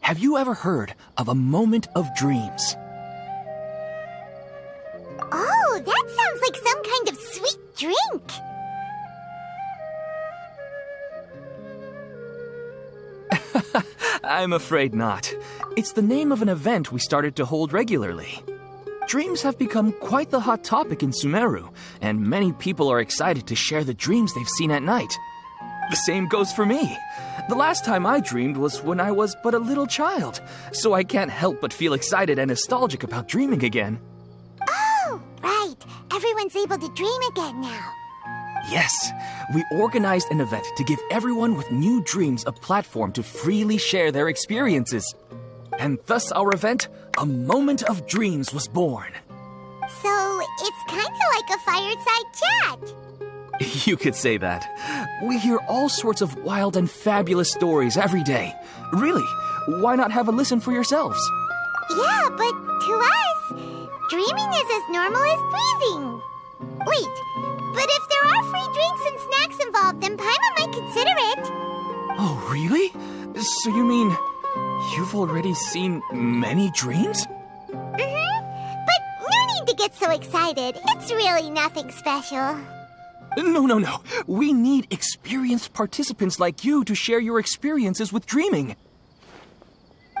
have you ever heard of a moment of dreams? Oh, that sounds like some kind of sweet drink. I'm afraid not. It's the name of an event we started to hold regularly. Dreams have become quite the hot topic in Sumeru, and many people are excited to share the dreams they've seen at night. The same goes for me. The last time I dreamed was when I was but a little child, so I can't help but feel excited and nostalgic about dreaming again. Oh, right. Everyone's able to dream again now. Yes, we organized an event to give everyone with new dreams a platform to freely share their experiences. And thus our event, A Moment of Dreams, was born. So, it's kind of like a fireside chat. You could say that. We hear all sorts of wild and fabulous stories every day. Really, why not have a listen for yourselves? Yeah, but to us, dreaming is as normal as breathing. Wait, but if there are free drinks and snacks involved, then Paimon might consider it. Oh, really? So you mean you've already seen many dreams? But no need to get so excited. It's really nothing special. No. We need experienced participants like you to share your experiences with dreaming.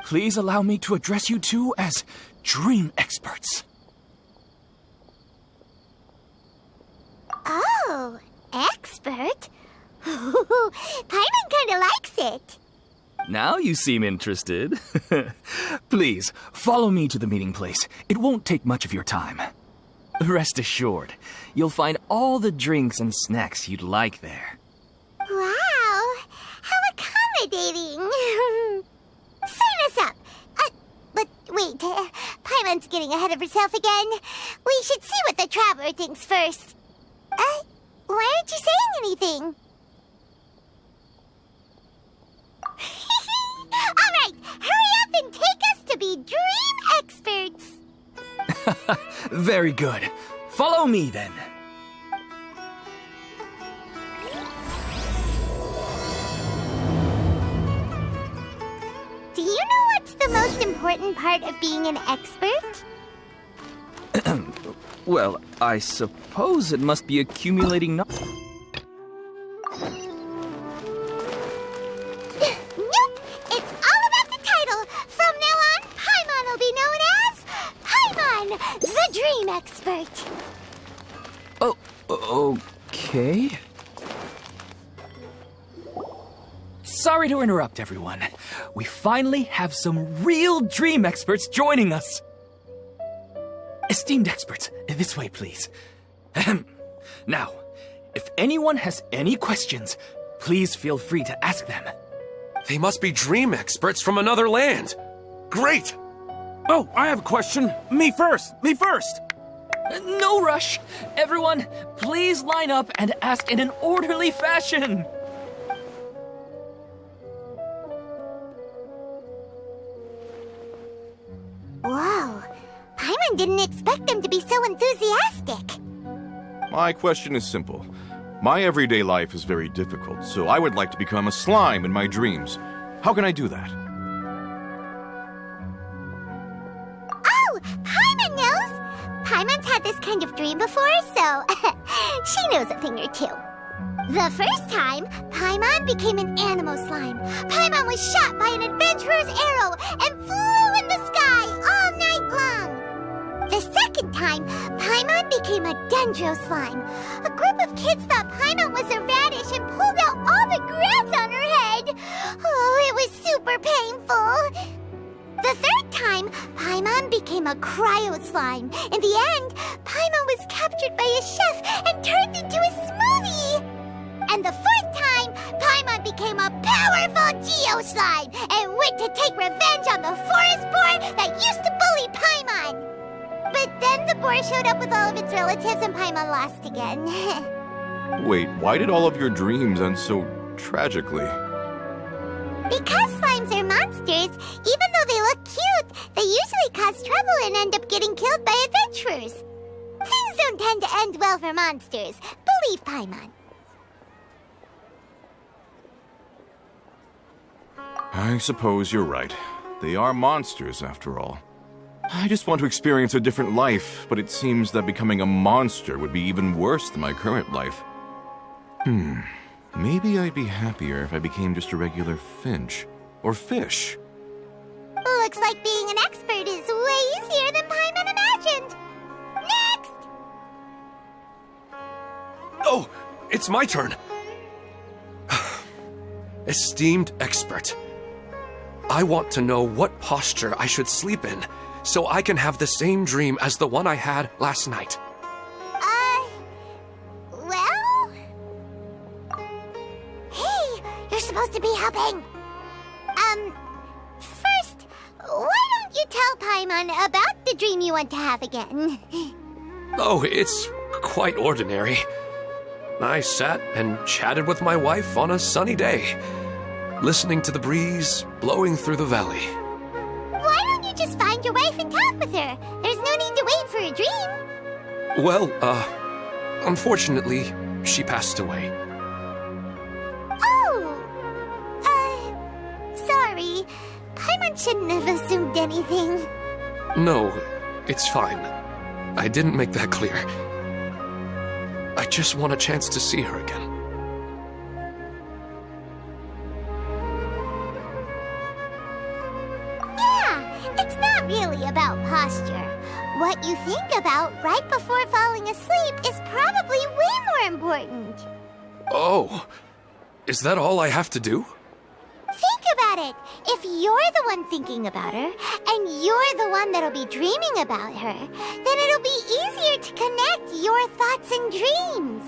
Please allow me to address you two as dream experts. Oh, expert? Paimon kind of likes it. Now you seem interested. Please, follow me to the meeting place. It won't take much of your time. Rest assured, you'll find all the drinks and snacks you'd like there. Wow, how accommodating. Sign us up. But wait, Paimon's getting ahead of herself again. We should see what the traveler thinks first. Why aren't you saying anything? All right, hurry up and take us to be dream experts. Very good. Follow me, then. Do you know what's the most important part of being an expert? Well, I suppose it must be accumulating knowledge. Nope! It's all about the title. From now on, Paimon will be known as Paimon, the Dream Expert. Oh, okay. Sorry to interrupt, everyone. We finally have some real dream experts joining us. Esteemed experts, this way, please. Now, if anyone has any questions, please feel free to ask them. They must be dream experts from another land. Great! Oh, I have a question. Me first! No rush. Everyone, please line up and ask in an orderly fashion. Whoa, Paimon didn't expect them to be so enthusiastic. My question is simple. My everyday life is very difficult, so I would like to become a slime in my dreams. How can I do that? Oh, Paimon knows! Paimon's had this kind of dream before, so she knows a thing or two. The first time, Paimon became an animal slime. Paimon was shot by an adventurer's arrow and flew in the sky all night long. The second time, Paimon became a dendro slime. A group of kids thought Paimon was a radish and pulled out all the grass on her head. Oh, it was super painful. The third time, Paimon became a cryo slime. In the end, Paimon was captured by a chef and turned into a smoothie. And the fourth time, Paimon became a powerful Geo slime and went to take revenge on the forest boar that used to bully Paimon. But then the boar showed up with all of its relatives and Paimon lost again. Wait, why did all of your dreams end so tragically? Because slimes are monsters, even though they look cute, they usually cause trouble and end up getting killed by adventurers. Things don't tend to end well for monsters. Believe Paimon. I suppose you're right. They are monsters, after all. I just want to experience a different life, but it seems that becoming a monster would be even worse than my current life. Maybe I'd be happier if I became just a regular finch. Or fish. Looks like being an expert is way easier than Paimon imagined. Next! Oh, it's my turn. Esteemed expert, I want to know what posture I should sleep in so I can have the same dream as the one I had last night. Well? Hey, you're supposed to be helping. First, why don't you tell Paimon about the dream you want to have again? Oh, it's quite ordinary. I sat and chatted with my wife on a sunny day, listening to the breeze blowing through the valley. Why don't you just find your wife and talk with her? There's no need to wait for a dream. Well, unfortunately, she passed away. Oh! Sorry. Paimon shouldn't have assumed anything. No, it's fine. I didn't make that clear. I just want a chance to see her again. Yeah, it's not really about posture. What you think about right before falling asleep is probably way more important. Oh, is that all I have to do? Think about it. If you're the one thinking about her, and you're the one that'll be dreaming about her, then it'll be easier to connect your thoughts and dreams.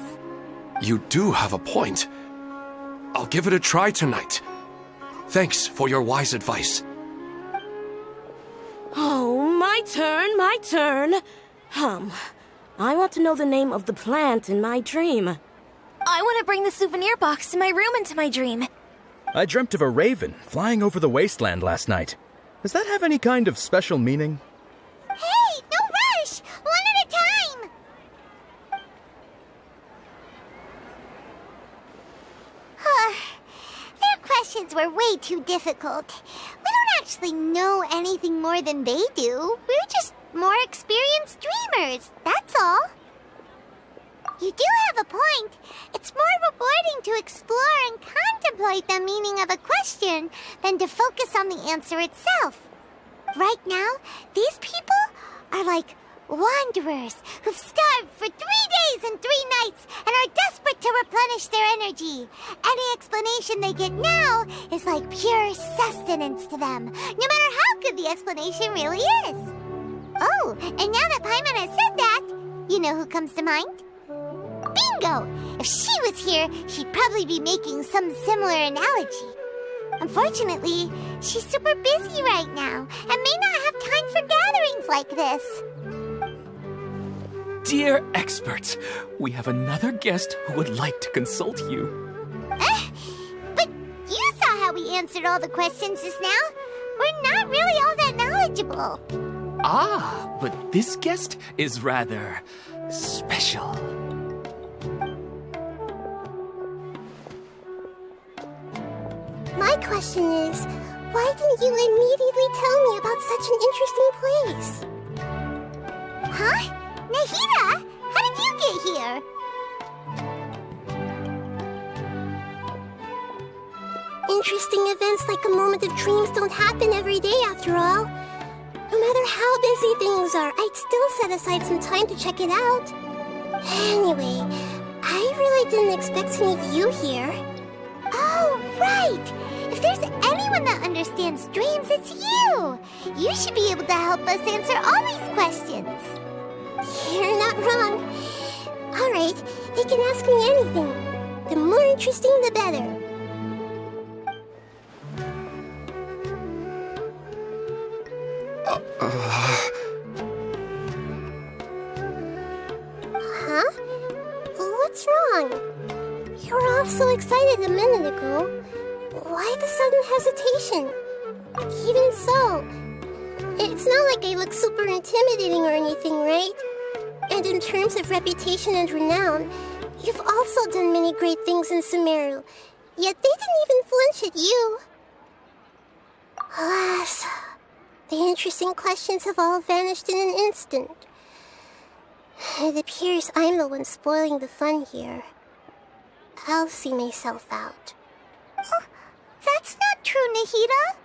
You do have a point. I'll give it a try tonight. Thanks for your wise advice. Oh, my turn. I want to know the name of the plant in my dream. I want to bring the souvenir box to my room into my dream. I dreamt of a raven flying over the wasteland last night. Does that have any kind of special meaning? Hey, no rush! One at a time! Their questions were way too difficult. We don't actually know anything more than they do. We're just more experienced dreamers, that's all. You do have a point. It's more rewarding to explore and contemplate the meaning of a question than to focus on the answer itself. Right now, these people are like wanderers who've starved for 3 days and 3 nights and are desperate to replenish their energy. Any explanation they get now is like pure sustenance to them, no matter how good the explanation really is. Oh, and now that Paimon has said that, you know who comes to mind? Bingo! If she was here, she'd probably be making some similar analogy. Unfortunately, she's super busy right now and may not have time for gatherings like this. Dear experts, we have another guest who would like to consult you. But you saw how we answered all the questions just now. We're not really all that knowledgeable. Ah, but this guest is rather special. My question is, why didn't you immediately tell me about such an interesting place? Huh? Nahida, how did you get here? Interesting events like a moment of dreams don't happen every day after all. No matter how busy things are, I'd still set aside some time to check it out. Anyway, I really didn't expect to meet you here. Oh, right! If there's anyone that understands dreams, it's you! You should be able to help us answer all these questions. You're not wrong. Alright, they can ask me anything. The more interesting, the better. Huh? What's wrong? You were all so excited a minute ago. Why the sudden hesitation? Even so, it's not like I look super intimidating or anything, right? And in terms of reputation and renown, you've also done many great things in Sumeru, yet they didn't even flinch at you. Alas, the interesting questions have all vanished in an instant. It appears I'm the one spoiling the fun here. I'll see myself out. Oh, that's not true, Nahida.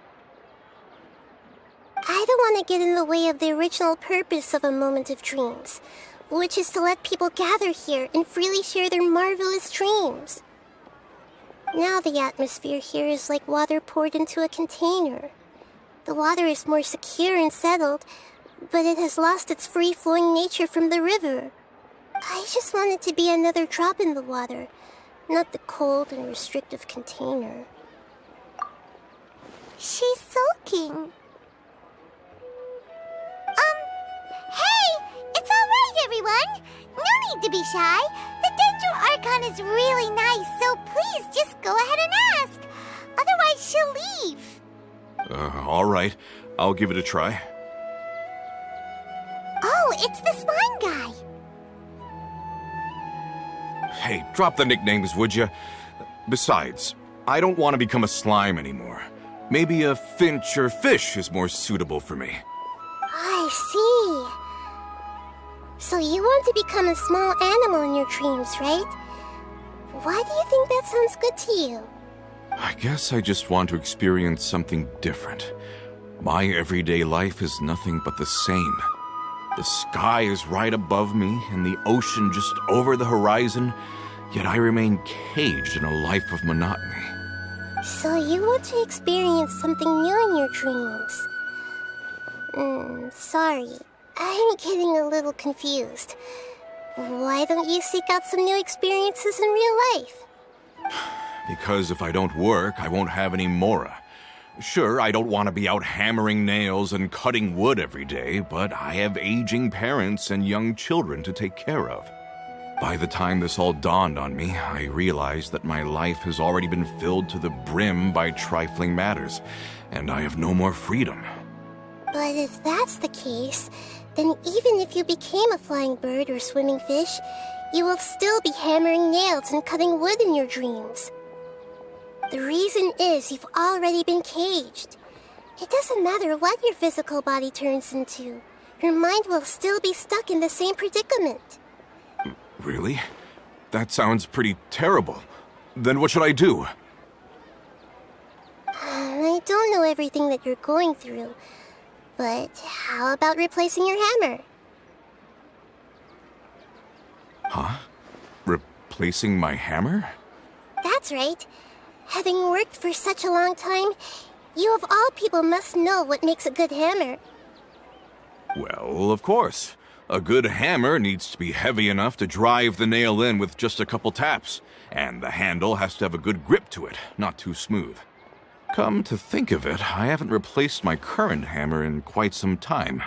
I don't want to get in the way of the original purpose of a moment of dreams, which is to let people gather here and freely share their marvelous dreams. Now the atmosphere here is like water poured into a container. The water is more secure and settled, but it has lost its free-flowing nature from the river. I just want it to be another drop in the water, not the cold and restrictive container. She's sulking. Hey! It's all right, everyone! No need to be shy. The Dendro Archon is really nice, so please just go ahead and ask. Otherwise, she'll leave. All right. I'll give it a try. Oh, it's the slime guy. Hey, drop the nicknames, would you? Besides, I don't want to become a slime anymore. Maybe a finch or fish is more suitable for me. I see. So you want to become a small animal in your dreams, right? Why do you think that sounds good to you? I guess I just want to experience something different. My everyday life is nothing but the same. The sky is right above me and the ocean just over the horizon, yet I remain caged in a life of monotony. So you want to experience something new in your dreams? Sorry, I'm getting a little confused. Why don't you seek out some new experiences in real life? Because if I don't work, I won't have any mora. Sure, I don't want to be out hammering nails and cutting wood every day, but I have aging parents and young children to take care of. By the time this all dawned on me, I realized that my life has already been filled to the brim by trifling matters, and I have no more freedom. But if that's the case, then even if you became a flying bird or swimming fish, you will still be hammering nails and cutting wood in your dreams. The reason is you've already been caged. It doesn't matter what your physical body turns into. Your mind will still be stuck in the same predicament. Really? That sounds pretty terrible. Then what should I do? I don't know everything that you're going through, but how about replacing your hammer? Huh? Replacing my hammer? That's right. Having worked for such a long time, you of all people must know what makes a good hammer. Well, of course. A good hammer needs to be heavy enough to drive the nail in with just a couple taps, and the handle has to have a good grip to it, not too smooth. Come to think of it, I haven't replaced my current hammer in quite some time.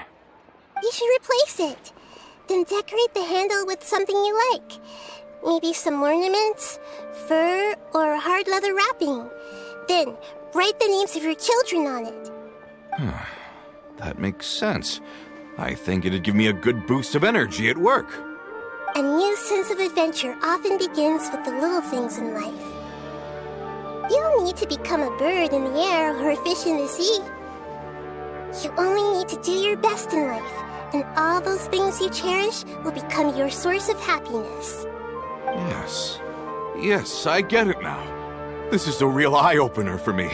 You should replace it. Then decorate the handle with something you like. Maybe some ornaments, fur, or hard leather wrapping. Then, write the names of your children on it. That makes sense. I think it'd give me a good boost of energy at work. A new sense of adventure often begins with the little things in life. You don't need to become a bird in the air or a fish in the sea. You only need to do your best in life, and all those things you cherish will become your source of happiness. Yes, I get it now. This is a real eye-opener for me.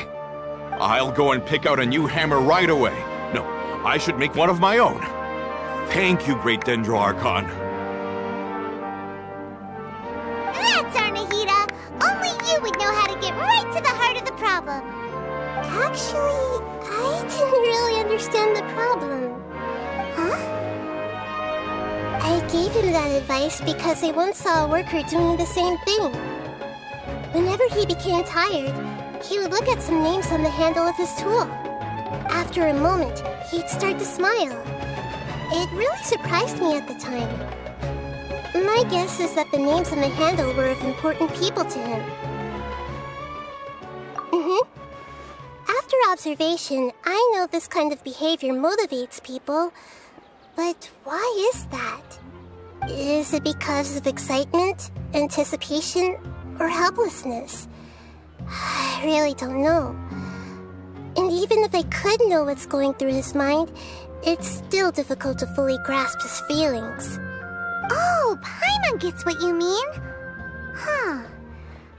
I'll go and pick out a new hammer right away. No, I should make one of my own. Thank you, Great Dendro Archon. That's our Nahida. Only you would know how to get right to the heart of the problem. Actually, I didn't really understand the problem. Huh? I gave him that advice because I once saw a worker doing the same thing. Whenever he became tired, he would look at some names on the handle of his tool. After a moment, he'd start to smile. It really surprised me at the time. My guess is that the names on the handle were of important people to him. After observation, I know this kind of behavior motivates people. But why is that? Is it because of excitement, anticipation, or helplessness? I really don't know. And even if I could know what's going through his mind, it's still difficult to fully grasp his feelings. Oh, Paimon gets what you mean. Huh.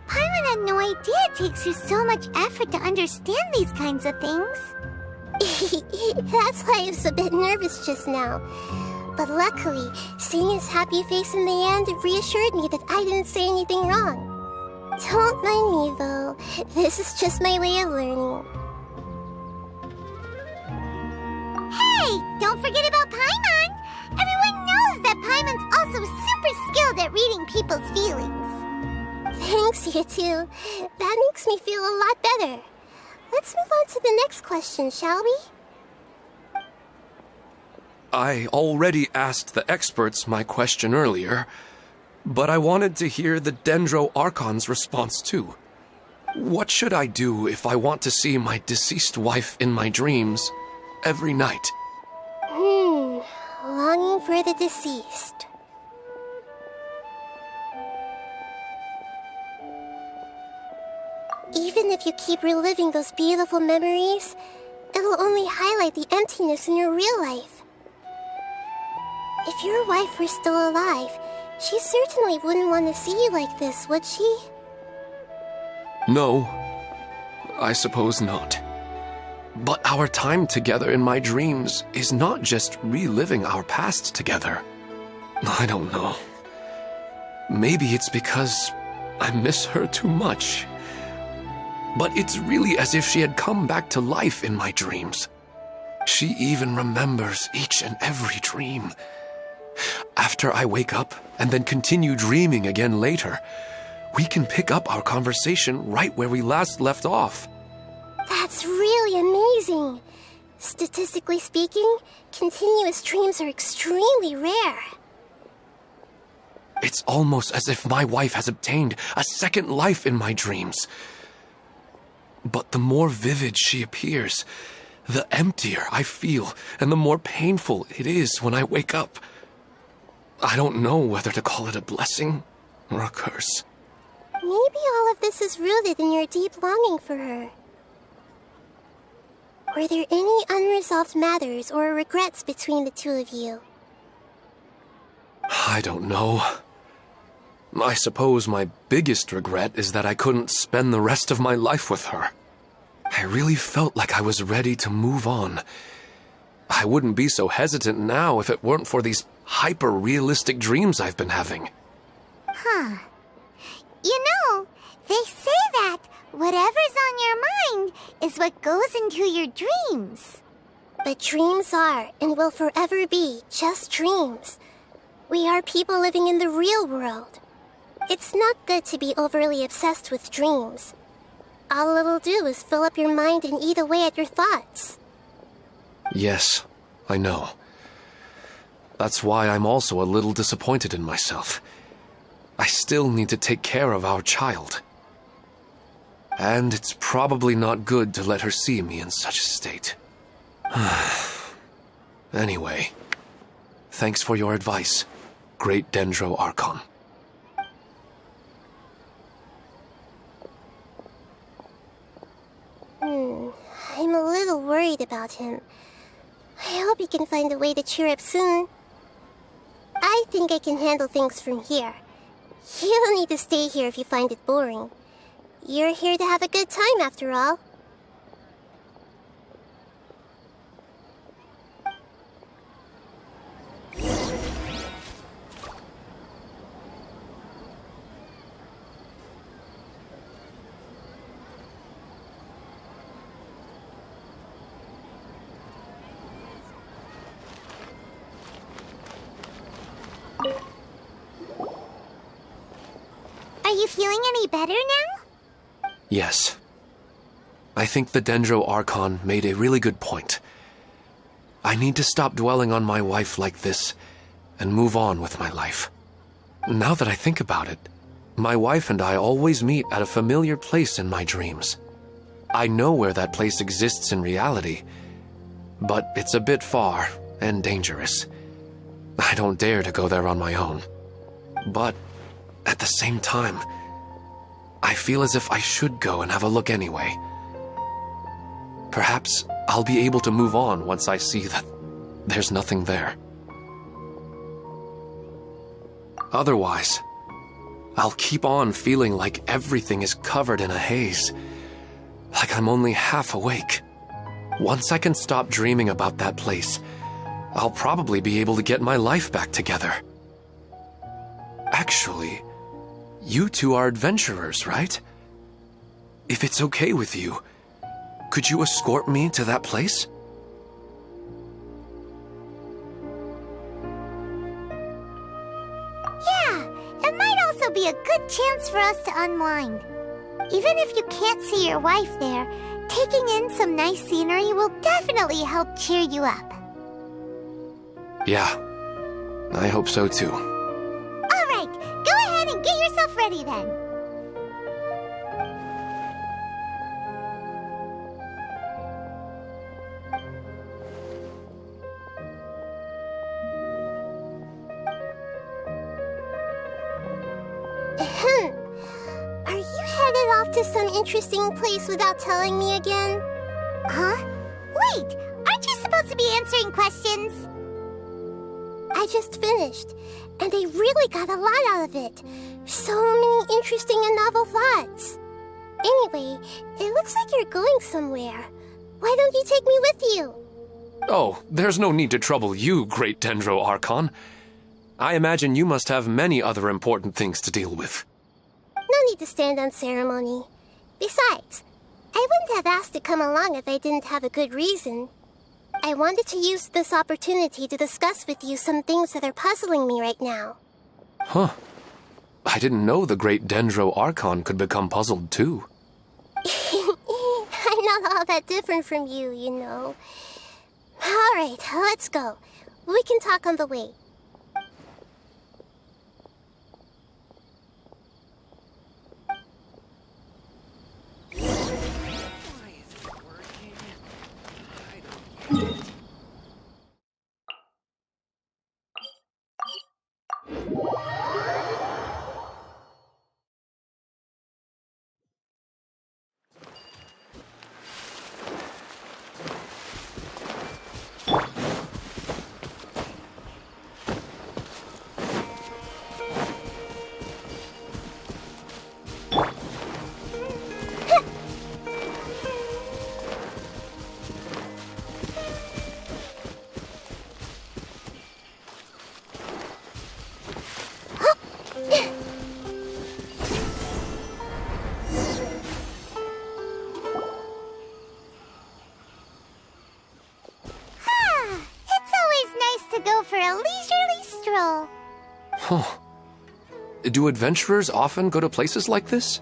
Paimon had no idea it takes you so much effort to understand these kinds of things. That's why I was a bit nervous just now. But luckily, seeing his happy face in the end reassured me that I didn't say anything wrong. Don't mind me, though. This is just my way of learning. Hey! Don't forget about Paimon! Everyone knows that Paimon's also super skilled at reading people's feelings. Thanks, you two. That makes me feel a lot better. Let's move on to the next question, shall we? I already asked the experts my question earlier, but I wanted to hear the Dendro Archon's response too. What should I do if I want to see my deceased wife in my dreams every night? Longing for the deceased. Even if you keep reliving those beautiful memories, it'll only highlight the emptiness in your real life. If your wife were still alive, she certainly wouldn't want to see you like this, would she? No, I suppose not. But our time together in my dreams is not just reliving our past together. I don't know. Maybe it's because I miss her too much. But it's really as if she had come back to life in my dreams. She even remembers each and every dream. After I wake up and then continue dreaming again later, we can pick up our conversation right where we last left off. That's really amazing. Statistically speaking, continuous dreams are extremely rare. It's almost as if my wife has obtained a second life in my dreams. But the more vivid she appears, the emptier I feel and the more painful it is when I wake up. I don't know whether to call it a blessing or a curse. Maybe all of this is rooted in your deep longing for her. Were there any unresolved matters or regrets between the two of you? I don't know. I suppose my biggest regret is that I couldn't spend the rest of my life with her. I really felt like I was ready to move on. I wouldn't be so hesitant now if it weren't for these hyper-realistic dreams I've been having. Huh. You know, they say that whatever's on your mind is what goes into your dreams. But dreams are and will forever be just dreams. We are people living in the real world. It's not good to be overly obsessed with dreams. All it'll do is fill up your mind and eat away at your thoughts. Yes, I know. That's why I'm also a little disappointed in myself. I still need to take care of our child. And it's probably not good to let her see me in such a state. Anyway, thanks for your advice, Great Dendro Archon. I'm a little worried about him. I hope he can find a way to cheer up soon. I think I can handle things from here. You don't need to stay here if you find it boring. You're here to have a good time, after all. Are you feeling any better now? Yes. I think the Dendro Archon made a really good point. I need to stop dwelling on my wife like this and move on with my life. Now that I think about it, my wife and I always meet at a familiar place in my dreams. I know where that place exists in reality, but it's a bit far and dangerous. I don't dare to go there on my own. But at the same time, I feel as if I should go and have a look anyway. Perhaps I'll be able to move on once I see that there's nothing there. Otherwise, I'll keep on feeling like everything is covered in a haze, like I'm only half awake. Once I can stop dreaming about that place, I'll probably be able to get my life back together. Actually, you two are adventurers, right? If it's okay with you, could you escort me to that place? Yeah, it might also be a good chance for us to unwind. Even if you can't see your wife there, taking in some nice scenery will definitely help cheer you up. Yeah, I hope so too. All right, go ahead and get yourself ready then. Are you headed off to some interesting place without telling me again? Huh? Wait, aren't you supposed to be answering questions? I just finished, and I really got a lot out of it. So many interesting and novel thoughts. Anyway, it looks like you're going somewhere. Why don't you take me with you? Oh, there's no need to trouble you, Great Dendro Archon. I imagine you must have many other important things to deal with. No need to stand on ceremony. Besides, I wouldn't have asked to come along if I didn't have a good reason. I wanted to use this opportunity to discuss with you some things that are puzzling me right now. Huh. I didn't know the Great Dendro Archon could become puzzled too. I'm not all that different from you, you know. All right, let's go. We can talk on the way. For a leisurely stroll. Huh. Do adventurers often go to places like this?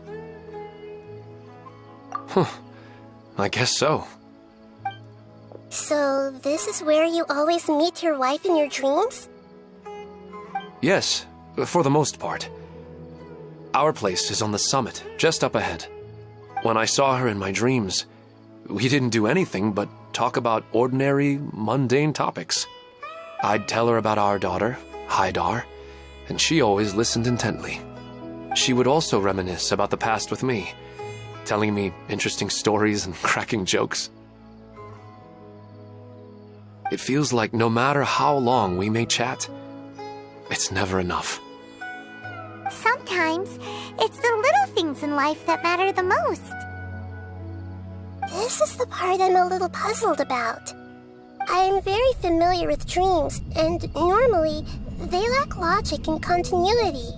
Huh. I guess so. So, this is where you always meet your wife in your dreams? Yes, for the most part. Our place is on the summit, just up ahead. When I saw her in my dreams, we didn't do anything but talk about ordinary, mundane topics. I'd tell her about our daughter, Haidar, and she always listened intently. She would also reminisce about the past with me, telling me interesting stories and cracking jokes. It feels like no matter how long we may chat, it's never enough. Sometimes, it's the little things in life that matter the most. This is the part I'm a little puzzled about. I am very familiar with dreams, and normally, they lack logic and continuity.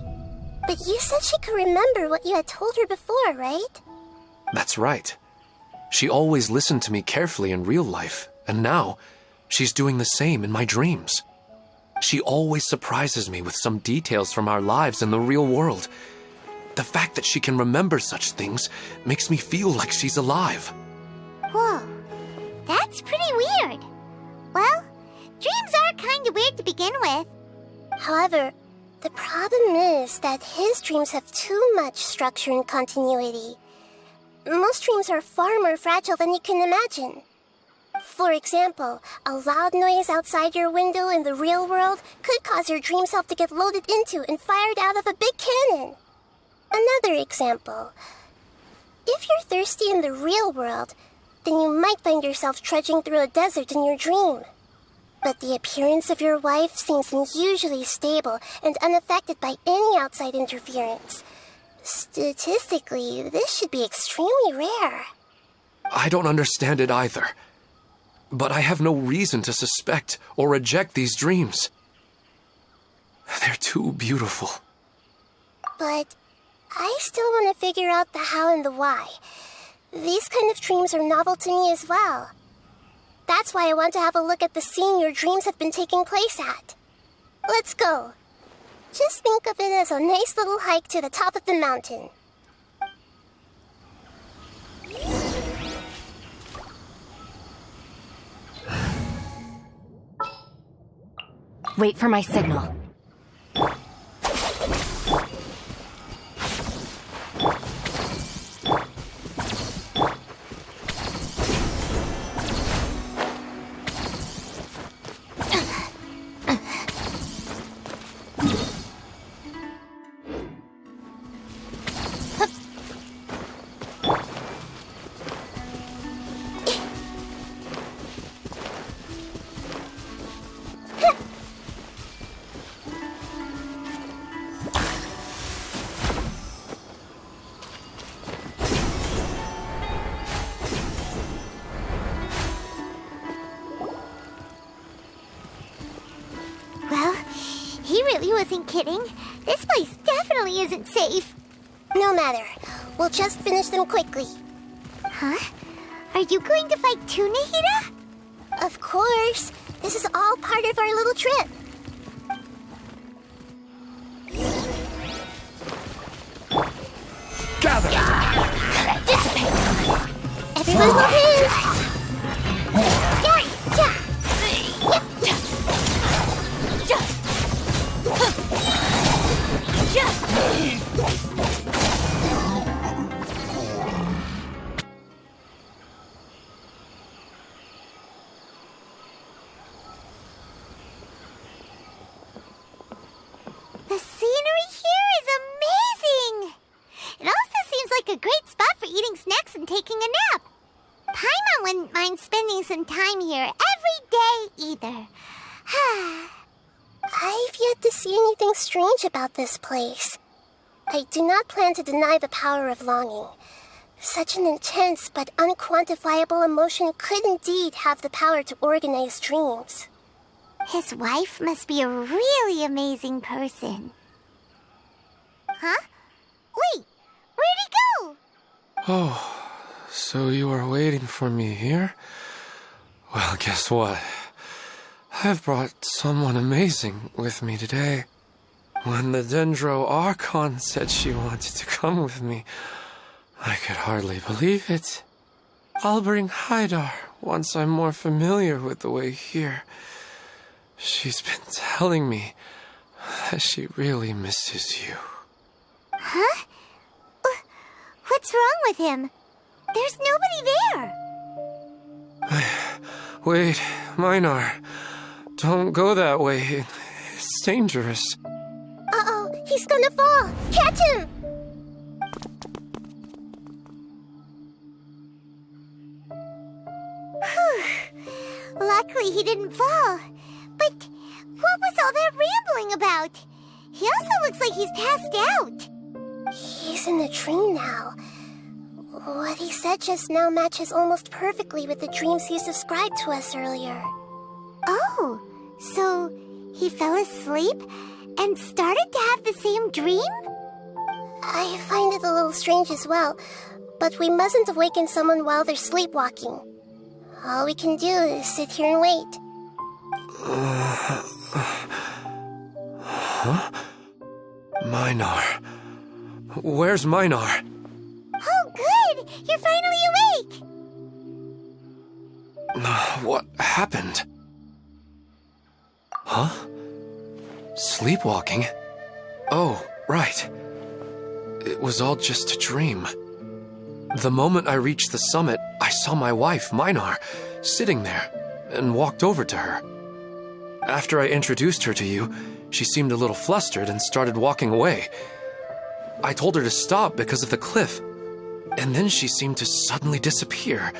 But you said she could remember what you had told her before, right? That's right. She always listened to me carefully in real life, and now, she's doing the same in my dreams. She always surprises me with some details from our lives in the real world. The fact that she can remember such things makes me feel like she's alive. Whoa, that's pretty weird. Well, dreams are kind of weird to begin with. However, the problem is that his dreams have too much structure and continuity. Most dreams are far more fragile than you can imagine. For example, a loud noise outside your window in the real world could cause your dream self to get loaded into and fired out of a big cannon. Another example. If you're thirsty in the real world, then you might find yourself trudging through a desert in your dream. But the appearance of your wife seems unusually stable and unaffected by any outside interference. Statistically, this should be extremely rare. I don't understand it either. But I have no reason to suspect or reject these dreams. They're too beautiful. But I still want to figure out the how and the why. These kind of dreams are novel to me as well. That's why I want to have a look at the scene your dreams have been taking place at. Let's go. Just think of it as a nice little hike to the top of the mountain. Wait for my signal. Well, he really wasn't kidding. This place definitely isn't safe. No matter. We'll just finish them quickly. Huh? Are you going to fight too, Nahida? Of course. This is all part of our little trip. Gather! Dissipate! Everyone hold hands! The scenery here is amazing! It also seems like a great spot for eating snacks and taking a nap. Paimon wouldn't mind spending some time here every day either. I've yet to see anything strange about this place. I do not plan to deny the power of longing. Such an intense but unquantifiable emotion could indeed have the power to organize dreams. His wife must be a really amazing person. Huh? Wait, where'd he go? Oh, so you are waiting for me here? Well, guess what? I've brought someone amazing with me today. When the Dendro Archon said she wanted to come with me, I could hardly believe it. I'll bring Haidar once I'm more familiar with the way here. She's been telling me that she really misses you. Huh? What's wrong with him? There's nobody there. Wait, Minar. Don't go that way. It's dangerous. Uh-oh, he's gonna fall. Catch him! Luckily he didn't fall. But what was all that rambling about? He also looks like he's passed out. He's in a dream now. What he said just now matches almost perfectly with the dreams he's described to us earlier. Oh, so he fell asleep and started to have the same dream? I find it a little strange as well, but we mustn't awaken someone while they're sleepwalking. All we can do is sit here and wait. Huh? Minar. Where's Minar? Oh, good! You're finally awake! What happened? Huh? Sleepwalking? Oh, right. It was all just a dream. The moment I reached the summit, I saw my wife, Minar, sitting there, and walked over to her. After I introduced her to you, she seemed a little flustered and started walking away. I told her to stop because of the cliff, and then she seemed to suddenly disappear.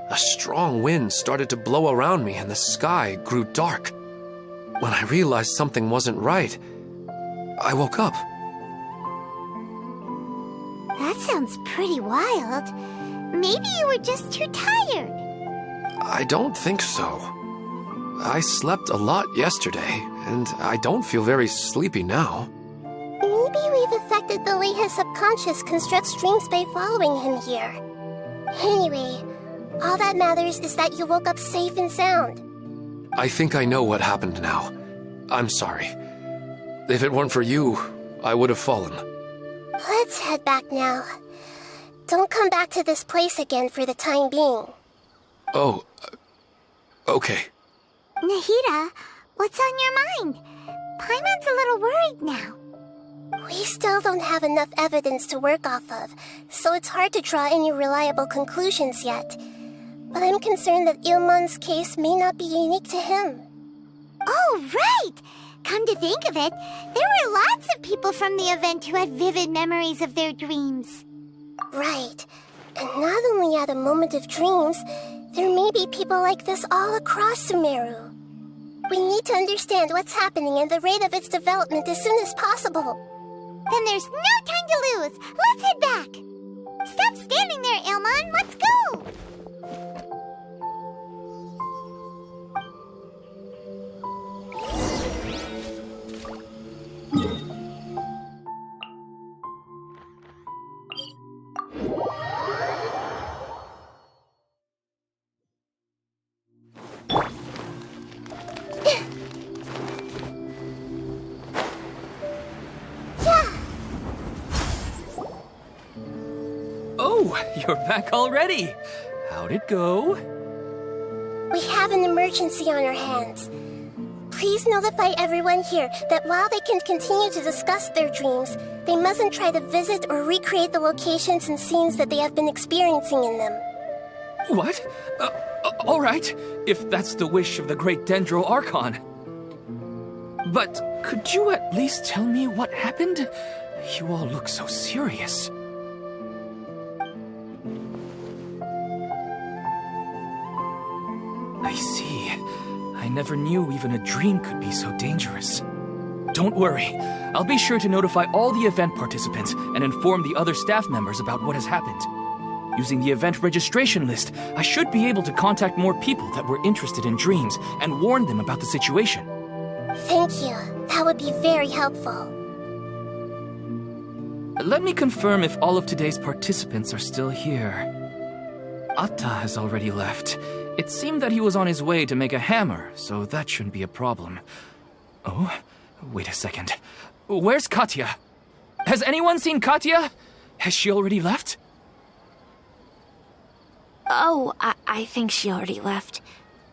a strong wind started to blow around me and the sky grew dark. When I realized something wasn't right, I woke up. That sounds pretty wild. Maybe you were just too tired. I don't think so. I slept a lot yesterday, and I don't feel very sleepy now. Maybe we've affected the way his subconscious constructs dreams by following him here. Anyway, all that matters is that you woke up safe and sound. I think I know what happened now. I'm sorry. If it weren't for you, I would have fallen. Let's head back now. Don't come back to this place again for the time being. Oh, okay. Nahida, what's on your mind? Paimon's a little worried now. We still don't have enough evidence to work off of, so it's hard to draw any reliable conclusions yet. But I'm concerned that Ilmon's case may not be unique to him. Oh, right! Come to think of it, there were lots of people from the event who had vivid memories of their dreams. Right. And not only at a moment of dreams, there may be people like this all across Sumeru. We need to understand what's happening and the rate of its development as soon as possible. Then there's no time to lose. Let's head back. Stop standing there, Ilmon. Let's go. Oh, you're back already. How'd it go? We have an emergency on our hands. Please notify everyone here that while they can continue to discuss their dreams, they mustn't try to visit or recreate the locations and scenes that they have been experiencing in them. What? All right, if that's the wish of the great Dendro Archon. But could you at least tell me what happened? You all look so serious. I see. I never knew even a dream could be so dangerous. Don't worry. I'll be sure to notify all the event participants and inform the other staff members about what has happened. Using the event registration list, I should be able to contact more people that were interested in dreams and warn them about the situation. Thank you. That would be very helpful. Let me confirm if all of today's participants are still here. Atta has already left. It seemed that he was on his way to make a hammer, so that shouldn't be a problem. Oh, wait a second. Where's Katya? Has anyone seen Katya? Has she already left? Oh, I think she already left.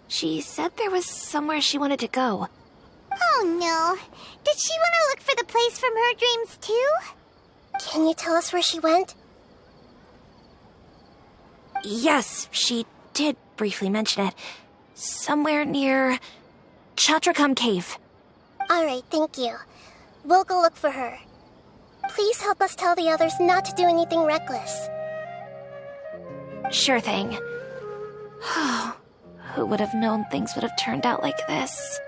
She said there was somewhere she wanted to go. Oh no. Did she want to look for the place from her dreams too? Can you tell us where she went? Yes, she did briefly mention it. Somewhere near Chatrakam Cave. Alright, thank you. We'll go look for her. Please help us tell the others not to do anything reckless. Sure thing. Who would have known things would have turned out like this?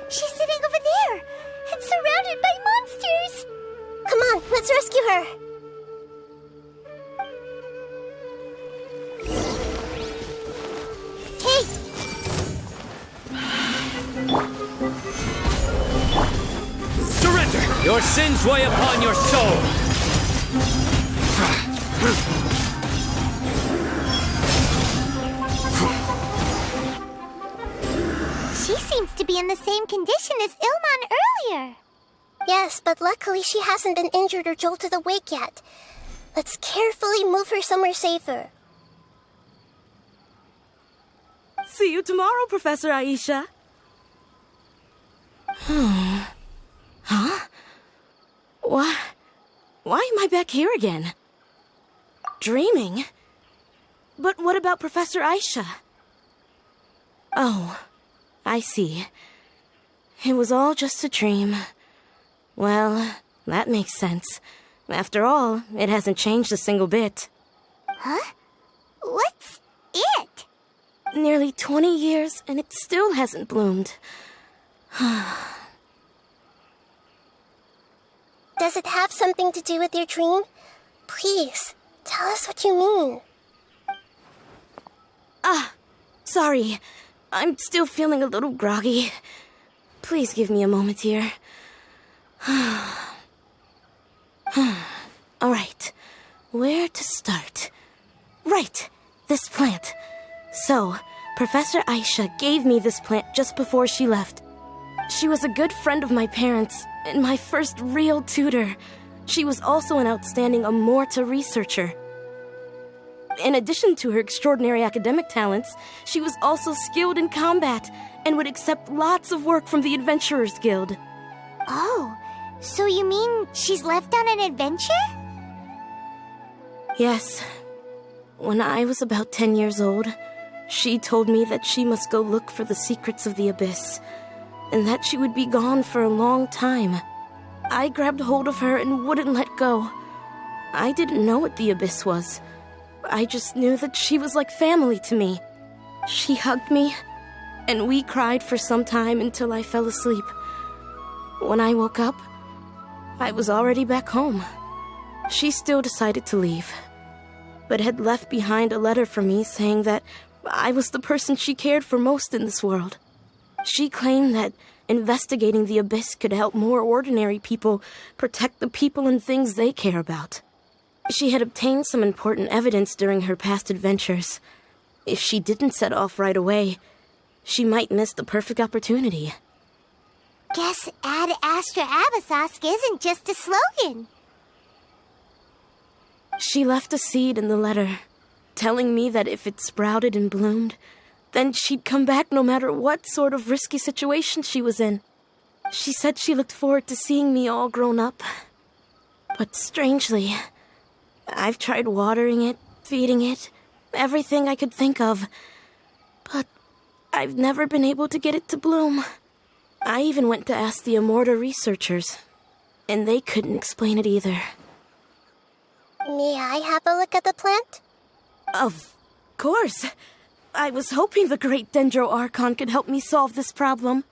She's sitting over there and surrounded by monsters. Come on, let's rescue her. Hey! Surrender! Your sins weigh upon your soul! She seems to be in the same condition as Ilmon earlier. Yes, but luckily she hasn't been injured or jolted awake yet. Let's carefully move her somewhere safer. See you tomorrow, Professor Aisha. Huh? Why am I back here again? Dreaming? But what about Professor Aisha? Oh, I see. It was all just a dream. Well, that makes sense. After all, it hasn't changed a single bit. Huh? What's it? Nearly 20 years, and it still hasn't bloomed. Does it have something to do with your dream? Please, tell us what you mean. Sorry. I'm still feeling a little groggy. Please give me a moment here. All right. Where to start? Right. This plant. So, Professor Aisha gave me this plant just before she left. She was a good friend of my parents and my first real tutor. She was also an outstanding Amorta researcher. In addition to her extraordinary academic talents, she was also skilled in combat and would accept lots of work from the Adventurers Guild. Oh, so you mean she's left on an adventure? Yes. When I was about 10 years old, she told me that she must go look for the secrets of the Abyss, and that she would be gone for a long time. I grabbed hold of her and wouldn't let go. I didn't know what the Abyss was. I just knew that she was like family to me. She hugged me, and we cried for some time until I fell asleep. When I woke up, I was already back home. She still decided to leave, but had left behind a letter for me saying that I was the person she cared for most in this world. She claimed that investigating the Abyss could help more ordinary people protect the people and things they care about. She had obtained some important evidence during her past adventures. If she didn't set off right away, she might miss the perfect opportunity. Guess Ad Astra Abyssosque isn't just a slogan. She left a seed in the letter, telling me that if it sprouted and bloomed, then she'd come back no matter what sort of risky situation she was in. She said she looked forward to seeing me all grown up. But strangely, I've tried watering it, feeding it, everything I could think of. But I've never been able to get it to bloom. I even went to ask the Amorta researchers, and they couldn't explain it either. May I have a look at the plant? Of course. I was hoping the great Dendro Archon could help me solve this problem.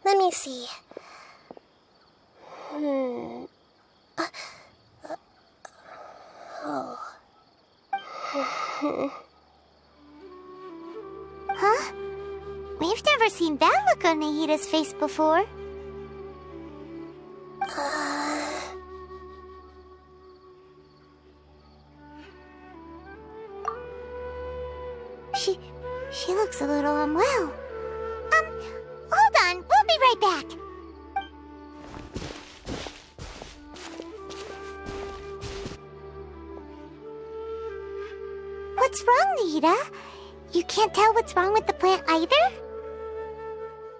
Let me see. Huh? We've never seen that look on Nahida's face before. She looks a little unwell. Hold on, we'll be right back. What's wrong, Nahida? You can't tell what's wrong with the plant either?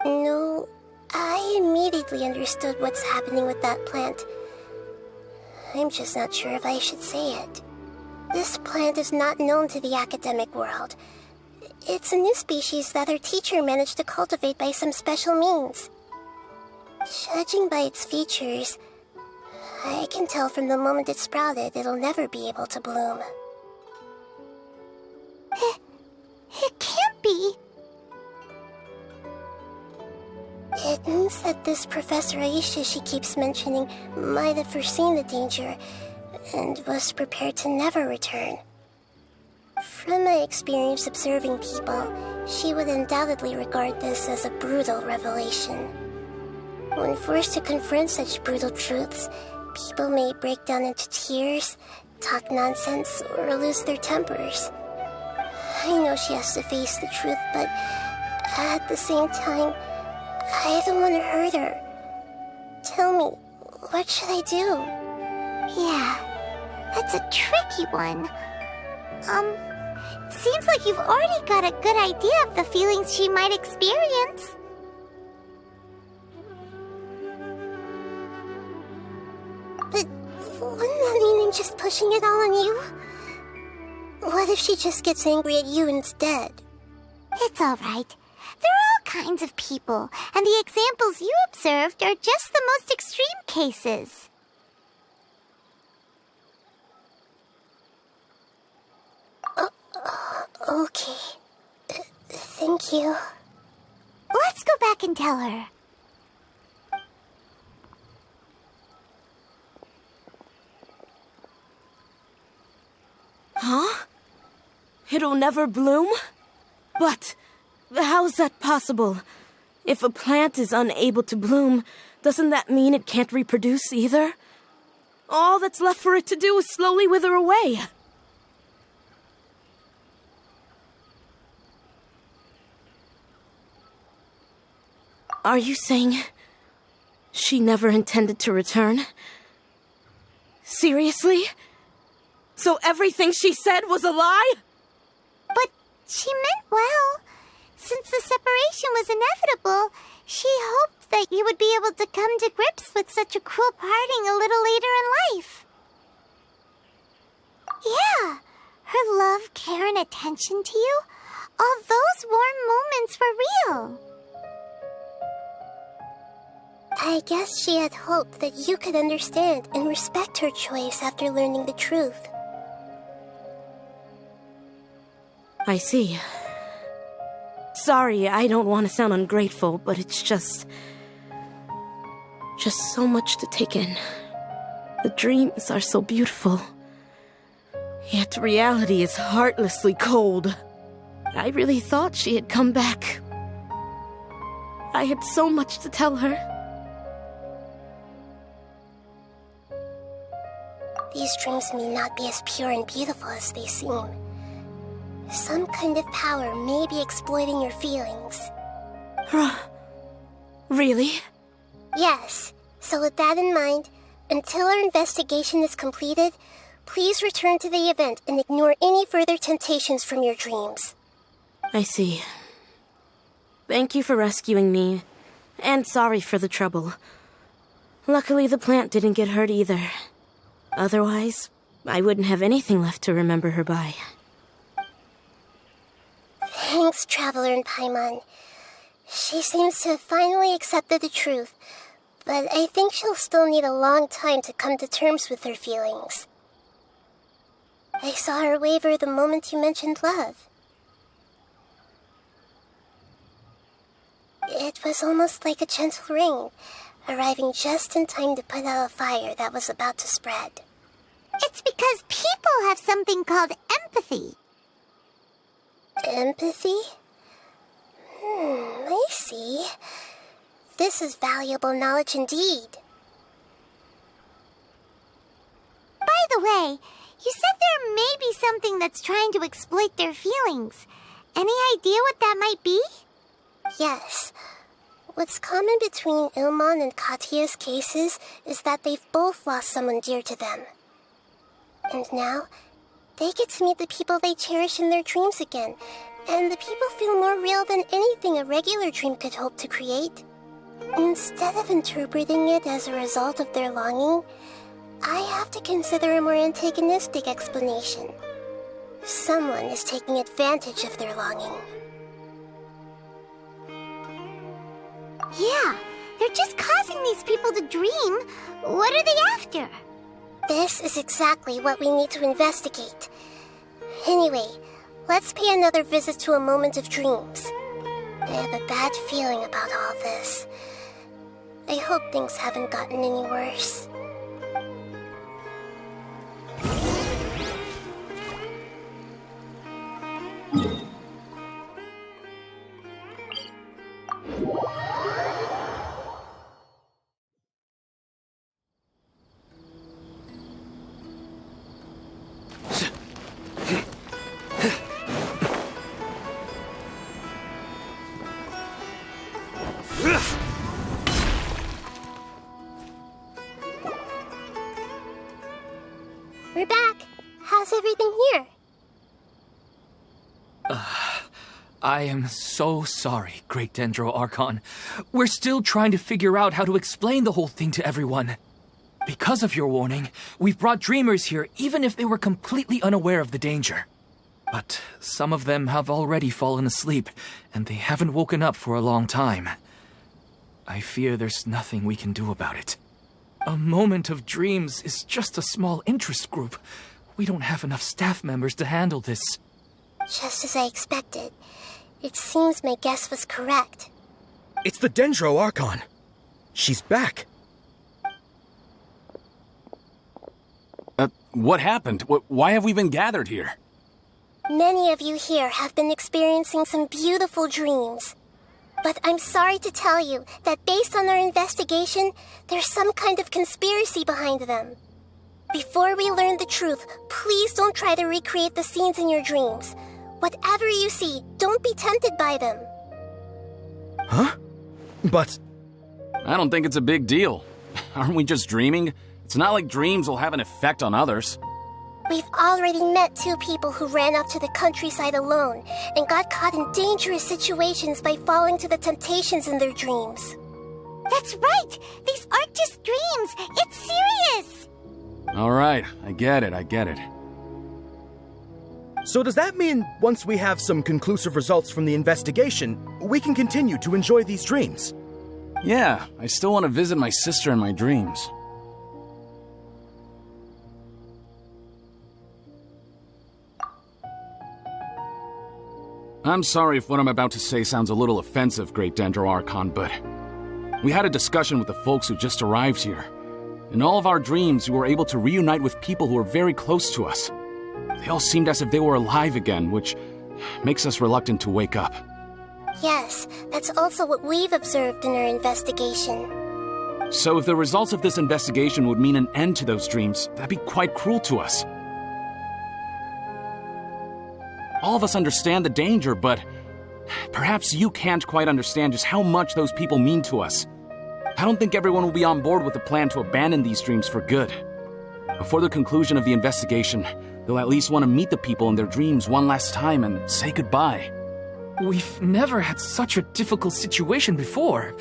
No, I immediately understood what's happening with that plant. I'm just not sure if I should say it. This plant is not known to the academic world. It's a new species that our teacher managed to cultivate by some special means. Judging by its features, I can tell from the moment it sprouted it'll never be able to bloom. It can't be. It means that this Professor Aisha she keeps mentioning might have foreseen the danger and was prepared to never return. From my experience observing people, she would undoubtedly regard this as a brutal revelation. When forced to confront such brutal truths, people may break down into tears, talk nonsense, or lose their tempers. I know she has to face the truth, but at the same time, I don't want to hurt her. Tell me, What should I do? Yeah, that's a tricky one. Seems like you've already got a good idea of the feelings she might experience. But wouldn't that mean I'm just pushing it all on you? What if she just gets angry at you instead? It's all right. There are all kinds of people, and the examples you observed are just the most extreme cases. Okay. Thank you. Let's go back and tell her. Huh? It'll never bloom? But how's that possible? If a plant is unable to bloom, doesn't that mean it can't reproduce either? All that's left for it to do is slowly wither away. Are you saying she never intended to return? Seriously? So everything she said was a lie? But she meant well. Since the separation was inevitable, she hoped that you would be able to come to grips with such a cruel parting a little later in life. Yeah, her love, care, and attention to you, all those warm moments were real. I guess she had hoped that you could understand and respect her choice after learning the truth. I see. Sorry, I don't want to sound ungrateful, but it's just so much to take in. The dreams are so beautiful. Yet reality is heartlessly cold. I really thought she had come back. I had so much to tell her. These dreams may not be as pure and beautiful as they seem. Some kind of power may be exploiting your feelings. Really? Yes. So with that in mind, until our investigation is completed, please return to the event and ignore any further temptations from your dreams. I see. Thank you for rescuing me, and sorry for the trouble. Luckily, the plant didn't get hurt either. Otherwise, I wouldn't have anything left to remember her by. Thanks, Traveler and Paimon. She seems to have finally accepted the truth, but I think she'll still need a long time to come to terms with her feelings. I saw her waver the moment you mentioned love. It was almost like a gentle rain, arriving just in time to put out a fire that was about to spread. It's because people have something called empathy. Empathy? I see. This is valuable knowledge indeed. By the way, you said there may be something that's trying to exploit their feelings. Any idea what that might be? Yes. What's common between Ilmon and Katya's cases is that they've both lost someone dear to them. And now, they get to meet the people they cherish in their dreams again, and the people feel more real than anything a regular dream could hope to create. Instead of interpreting it as a result of their longing, I have to consider a more antagonistic explanation. Someone is taking advantage of their longing. Yeah, they're just causing these people to dream. What are they after? This is exactly what we need to investigate. Anyway, let's pay another visit to a moment of dreams. I have a bad feeling about all this. I hope things haven't gotten any worse. I am so sorry, Great Dendro Archon. We're still trying to figure out how to explain the whole thing to everyone. Because of your warning, we've brought dreamers here even if they were completely unaware of the danger. But some of them have already fallen asleep, and they haven't woken up for a long time. I fear there's nothing we can do about it. A moment of dreams is just a small interest group. We don't have enough staff members to handle this. Just as I expected. It seems my guess was correct. It's the Dendro Archon. She's back. What happened? Why have we been gathered here? Many of you here have been experiencing some beautiful dreams. But I'm sorry to tell you that based on our investigation, there's some kind of conspiracy behind them. Before we learn the truth, please don't try to recreate the scenes in your dreams. Whatever you see, don't be tempted by them. Huh? But... I don't think it's a big deal. Aren't we just dreaming? It's not like dreams will have an effect on others. We've already met 2 people who ran off to the countryside alone and got caught in dangerous situations by falling to the temptations in their dreams. That's right! These aren't just dreams! It's serious! Alright, I get it. So does that mean once we have some conclusive results from the investigation, we can continue to enjoy these dreams? Yeah, I still want to visit my sister in my dreams. I'm sorry if what I'm about to say sounds a little offensive, Great Dendro Archon, but we had a discussion with the folks who just arrived here. In all of our dreams, we were able to reunite with people who were very close to us. They all seemed as if they were alive again, which makes us reluctant to wake up. Yes, that's also what we've observed in our investigation. So if the results of this investigation would mean an end to those dreams, that'd be quite cruel to us. All of us understand the danger, but perhaps you can't quite understand just how much those people mean to us. I don't think everyone will be on board with the plan to abandon these dreams for good. Before the conclusion of the investigation, they'll at least want to meet the people in their dreams one last time and say goodbye. We've never had such a difficult situation before.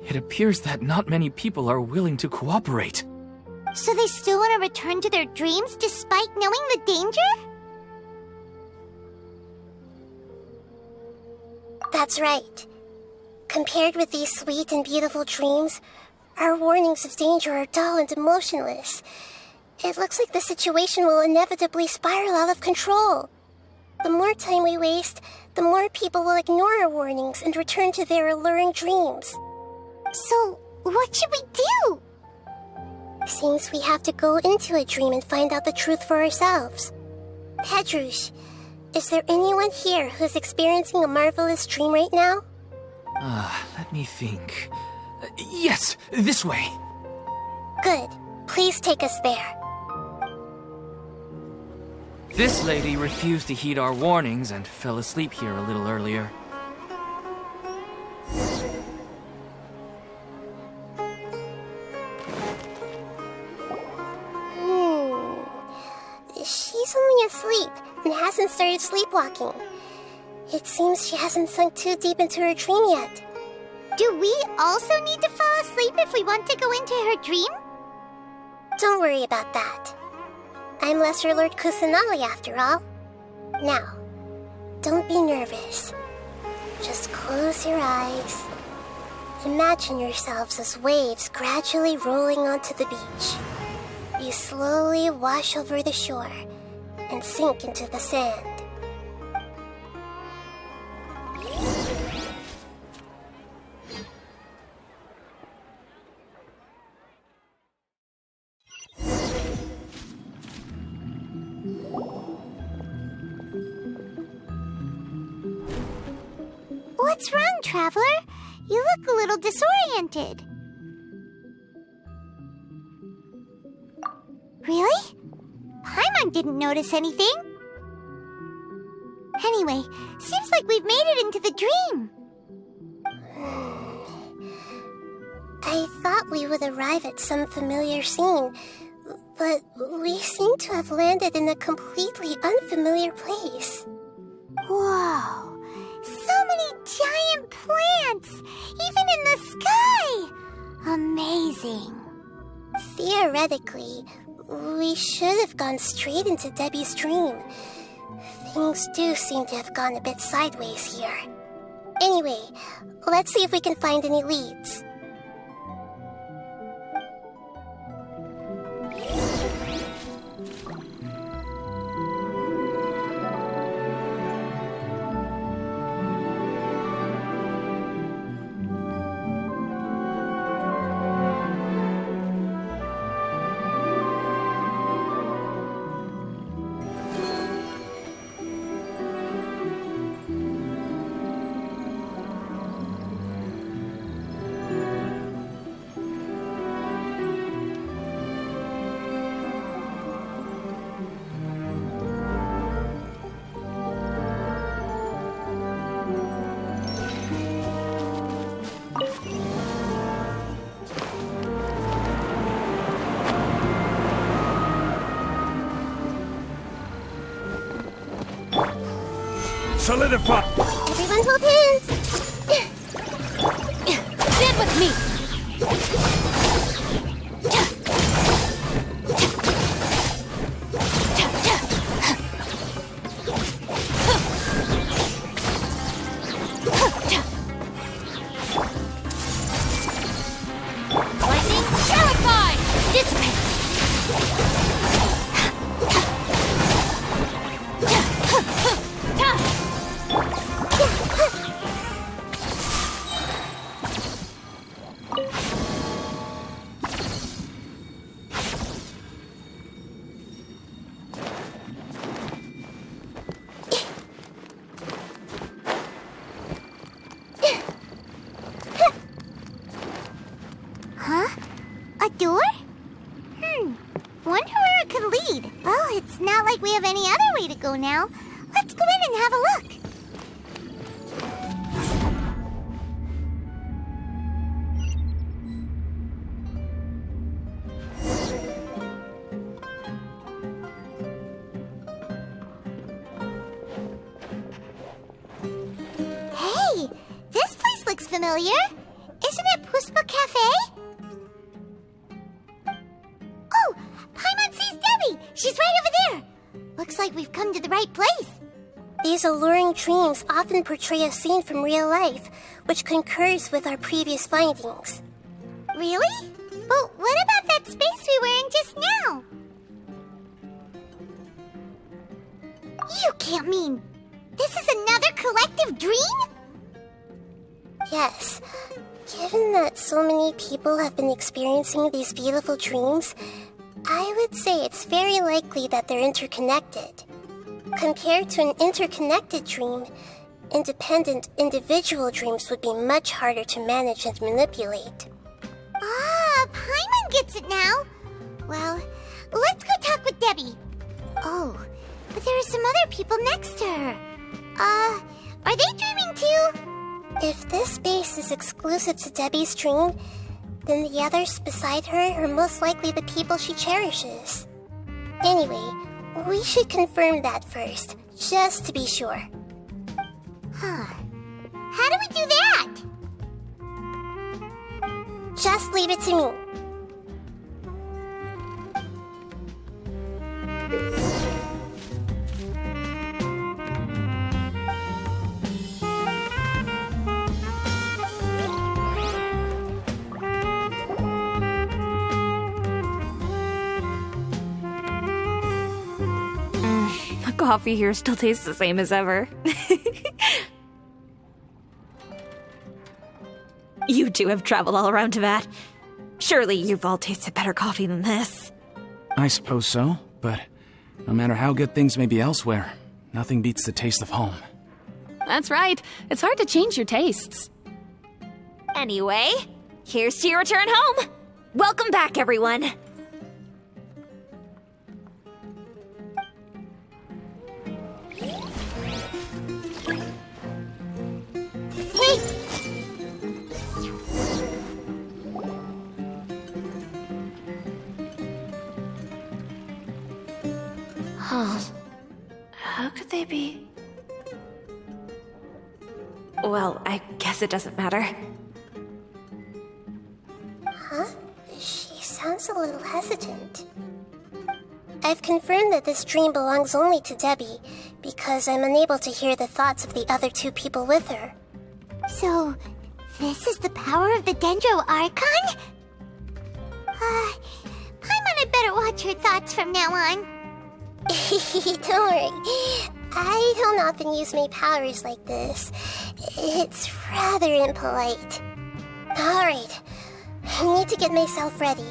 It appears that not many people are willing to cooperate. So they still want to return to their dreams despite knowing the danger? That's right. Compared with these sweet and beautiful dreams, our warnings of danger are dull and emotionless. It looks like the situation will inevitably spiral out of control. The more time we waste, the more people will ignore our warnings and return to their alluring dreams. So, what should we do? Seems we have to go into a dream and find out the truth for ourselves. Pedrush, is there anyone here who's experiencing a marvelous dream right now? Let me think. Yes, this way. Good. Please take us there. This lady refused to heed our warnings and fell asleep here a little earlier. She's only asleep and hasn't started sleepwalking. It seems she hasn't sunk too deep into her dream yet. Do we also need to fall asleep if we want to go into her dream? Don't worry about that. I'm Lesser Lord Kusanali after all. Now, don't be nervous. Just close your eyes. Imagine yourselves as waves gradually rolling onto the beach. You slowly wash over the shore and sink into the sand. What's wrong, Traveler? You look a little disoriented. Really? Paimon didn't notice anything. Anyway, seems like we've made it into the dream. I thought we would arrive at some familiar scene, but we seem to have landed in a completely unfamiliar place. Whoa! So many giant plants! Even in the sky! Amazing. Theoretically, we should have gone straight into Debbie's dream. Things do seem to have gone a bit sideways here. Anyway, let's see if we can find any leads. Solidify! Everyone hold hands! Stand with me! Lightning, terrified! Dissipate! Huh? A door? Wonder where it could lead. Well, it's not like we have any other way to go now. Let's go in and have a look. Hey, this place looks familiar. Isn't it Puspa Cafe? Oh, Paimon sees Debbie. She's right over there. Looks like we've come to the right place. These alluring dreams often portray a scene from real life, which concurs with our previous findings. Really? But what about that space we were in just now? You can't mean this is another collective dream? Yes. Given that so many people have been experiencing these beautiful dreams, I would say it's very likely that they're interconnected. Compared to an interconnected dream, independent individual dreams would be much harder to manage and manipulate. Ah, Paimon gets it now. Well, let's go talk with Debbie. Oh, but there are some other people next to her. Are they dreaming too? If this space is exclusive to Debbie's dream, then the others beside her are most likely the people she cherishes. Anyway, we should confirm that first, just to be sure. Huh. How do we do that? Just leave it to me. The coffee here still tastes the same as ever. You two have traveled all around Tibet. Surely you've all tasted better coffee than this. I suppose so, but no matter how good things may be elsewhere, nothing beats the taste of home. That's right. It's hard to change your tastes. Anyway, here's to your return home. Welcome back, everyone. Hey! Huh. How could they be? Well, I guess it doesn't matter. Huh? She sounds a little hesitant. I've confirmed that this dream belongs only to Debbie, because I'm unable to hear the thoughts of the other two people with her. So, this is the power of the Dendro Archon? Paimon had better watch her thoughts from now on. Don't worry. I don't often use my powers like this. It's rather impolite. Alright, I need to get myself ready.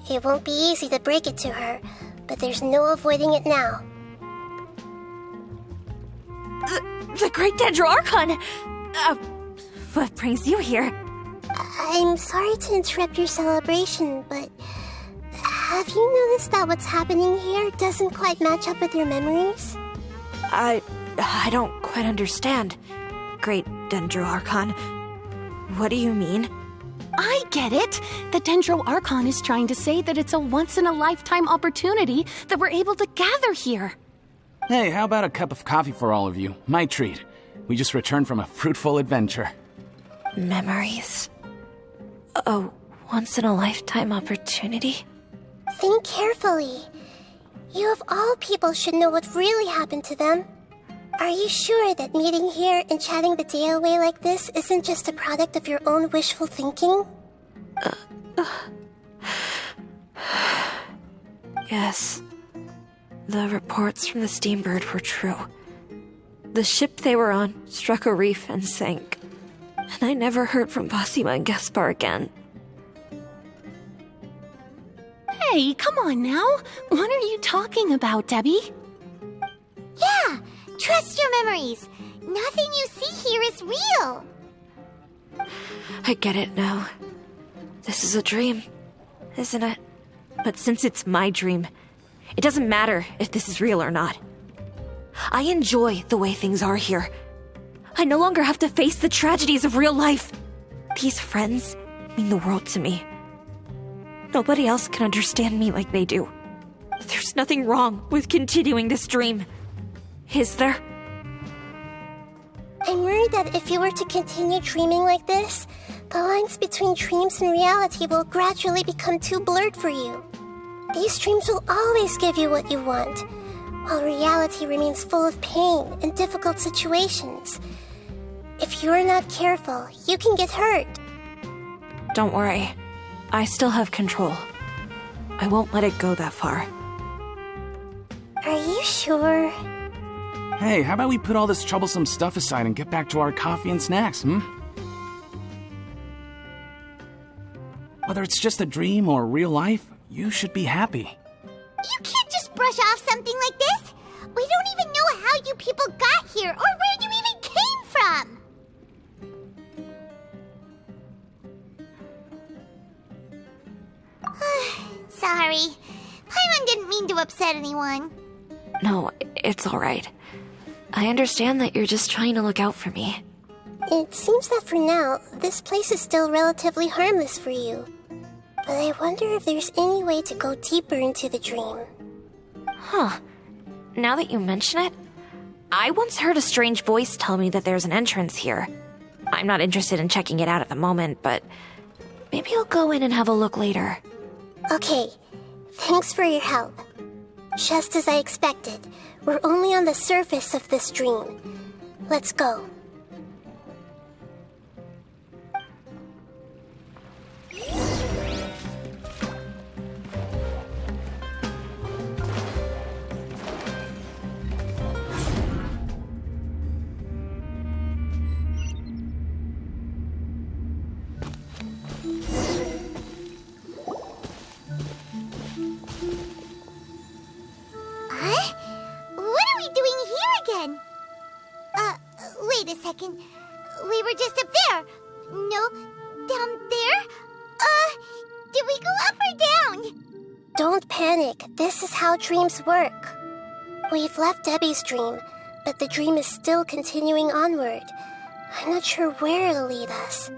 It won't be easy to break it to her, but there's no avoiding it now. The Great Dendro Archon! What brings you here? I'm sorry to interrupt your celebration, but have you noticed that what's happening here doesn't quite match up with your memories? I don't quite understand. Great Dendro Archon. What do you mean? I get it. The Dendro Archon is trying to say that it's a once-in-a-lifetime opportunity that we're able to gather here. Hey, how about a cup of coffee for all of you? My treat. We just returned from a fruitful adventure. Memories. A once-in-a-lifetime opportunity? Think carefully. You of all people should know what really happened to them. Are you sure that meeting here and chatting the day away like this isn't just a product of your own wishful thinking? Yes. The reports from the Steambird were true. The ship they were on struck a reef and sank. And I never heard from Basima and Gaspar again. Hey, come on now. What are you talking about, Debbie? Yeah, trust your memories. Nothing you see here is real. I get it now. This is a dream, isn't it? But since it's my dream, it doesn't matter if this is real or not. I enjoy the way things are here. I no longer have to face the tragedies of real life. These friends mean the world to me. Nobody else can understand me like they do. There's nothing wrong with continuing this dream. Is there? I'm worried that if you were to continue dreaming like this, the lines between dreams and reality will gradually become too blurred for you. These dreams will always give you what you want, while reality remains full of pain and difficult situations. If you're not careful, you can get hurt. Don't worry. I still have control. I won't let it go that far. Are you sure? Hey, how about we put all this troublesome stuff aside and get back to our coffee and snacks, Whether it's just a dream or real life, you should be happy. You can't just brush off something like this. We don't even know how you people got here or where you even came from. Sorry. Paimon didn't mean to upset anyone. No, it's alright. I understand that you're just trying to look out for me. It seems that for now, this place is still relatively harmless for you. But I wonder if there's any way to go deeper into the dream. Huh. Now that you mention it, I once heard a strange voice tell me that there's an entrance here. I'm not interested in checking it out at the moment, but maybe I'll go in and have a look later. Okay, thanks for your help. Just as I expected, we're only on the surface of this dream. Let's go. Wait a second. We were just up there. No, down there? Did we go up or down? Don't panic. This is how dreams work. We've left Debbie's dream, but the dream is still continuing onward. I'm not sure where it'll lead us.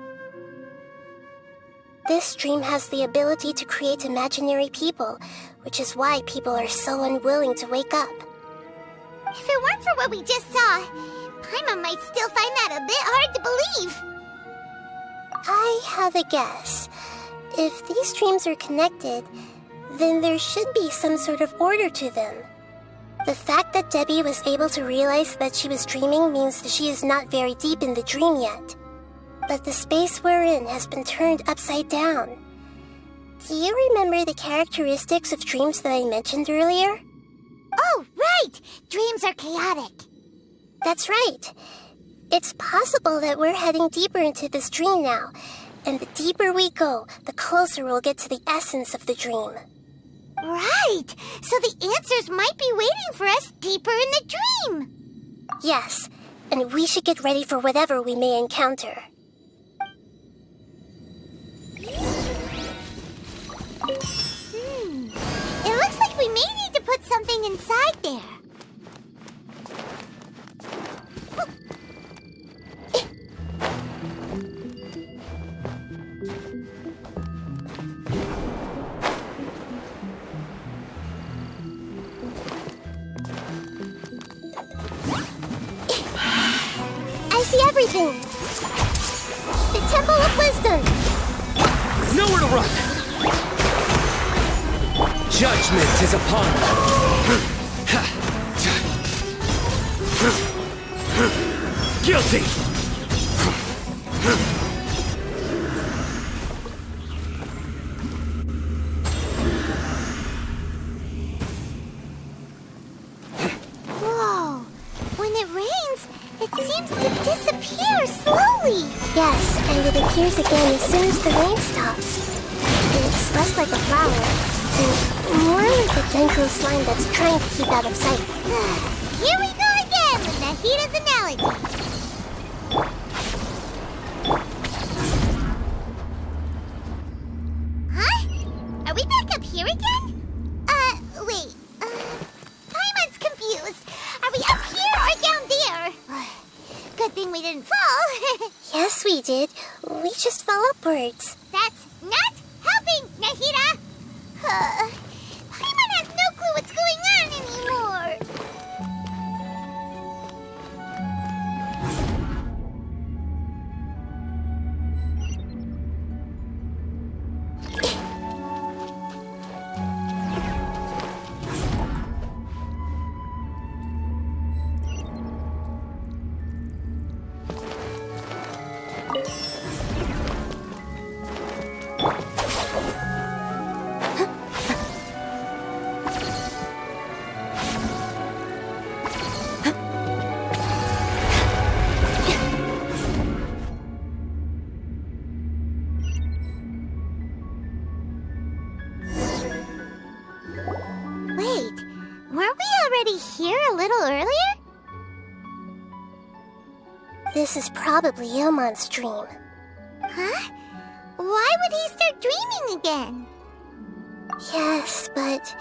This dream has the ability to create imaginary people, which is why people are so unwilling to wake up. If it weren't for what we just saw, Paimon might still find that a bit hard to believe. I have a guess. If these dreams are connected, then there should be some sort of order to them. The fact that Debbie was able to realize that she was dreaming means that she is not very deep in the dream yet. But the space we're in has been turned upside down. Do you remember the characteristics of dreams that I mentioned earlier? Oh, right! Dreams are chaotic. That's right. It's possible that we're heading deeper into this dream now, and the deeper we go, the closer we'll get to the essence of the dream. Right! So the answers might be waiting for us deeper in the dream! Yes, and we should get ready for whatever we may encounter. It looks like we may need to put something inside there. I see everything! The Temple of Wisdom! Nowhere to run! Judgment is upon us! Guilty! Whoa! When it rains, it seems to disappear slowly! Yes, and it appears again as soon as the rain stops. It's less like a flower, and more like a dendro slime that's trying to keep out of sight. Here we go again with Nahida's analogy. Huh? Are we back up here again? Wait. Paimon's confused. Are we up here or down there? Good thing we didn't fall. Yes, we did. We just fell upwards. That's not helping, Nahida! Paimon has no clue what's going on anymore! Wait, weren't we already here a little earlier? This is probably Ilmon's dream. Huh? Why would he start dreaming again? Yes, but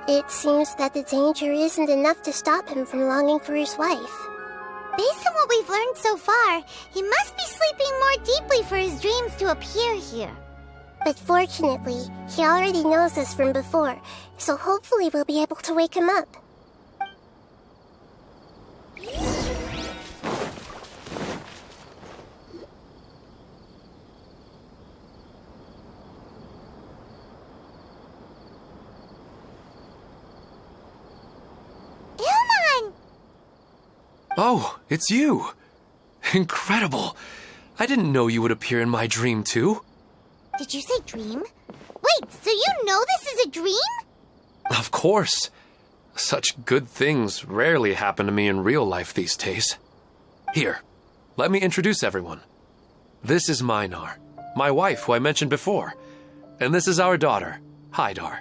it seems that the danger isn't enough to stop him from longing for his wife. Based on what we've learned so far, he must be sleeping more deeply for his dreams to appear here. But fortunately, he already knows us from before, so hopefully we'll be able to wake him up. Ilmon! Oh, it's you! Incredible! I didn't know you would appear in my dream, too. Did you say dream? Wait, so you know this is a dream? Of course. Such good things rarely happen to me in real life these days. Here, let me introduce everyone. This is Minar, my wife who I mentioned before. And this is our daughter, Hydar.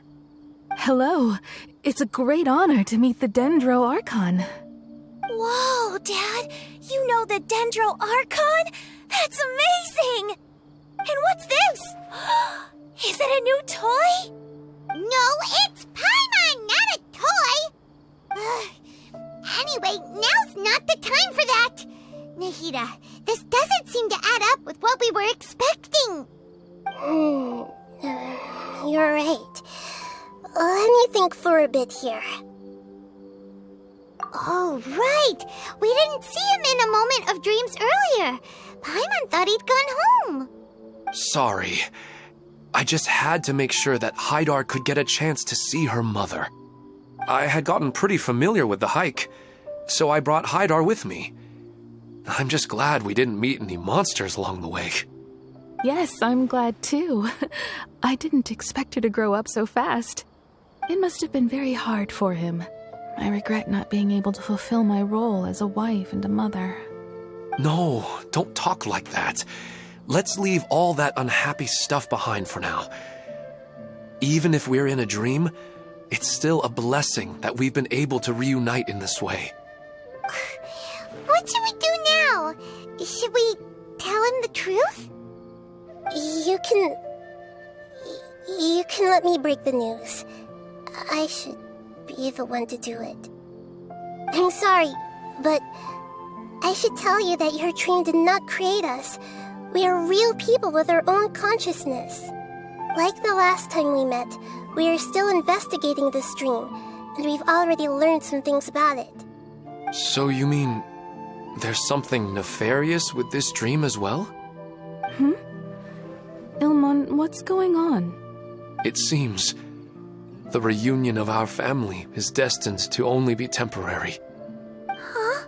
Hello. It's a great honor to meet the Dendro Archon. Whoa, Dad! You know the Dendro Archon? That's amazing! And what's this? Is it a new toy? No, it's Paimon, not a toy! Anyway, now's not the time for that! Nahida, this doesn't seem to add up with what we were expecting. You're right. Let me think for a bit here. Oh, right! We didn't see him in a moment of dreams earlier. Paimon thought he'd gone home. Sorry. I just had to make sure that Haidar could get a chance to see her mother. I had gotten pretty familiar with the hike, so I brought Haidar with me. I'm just glad we didn't meet any monsters along the way. Yes, I'm glad too. I didn't expect her to grow up so fast. It must have been very hard for him. I regret not being able to fulfill my role as a wife and a mother. No, don't talk like that. Let's leave all that unhappy stuff behind for now. Even if we're in a dream, it's still a blessing that we've been able to reunite in this way. What should we do now? Should we tell him the truth? You can let me break the news. I should be the one to do it. I'm sorry, but I should tell you that your dream did not create us. We are real people with our own consciousness. Like the last time we met, we are still investigating this dream, and we've already learned some things about it. So you mean there's something nefarious with this dream as well? Ilmon, what's going on? It seems the reunion of our family is destined to only be temporary. Huh?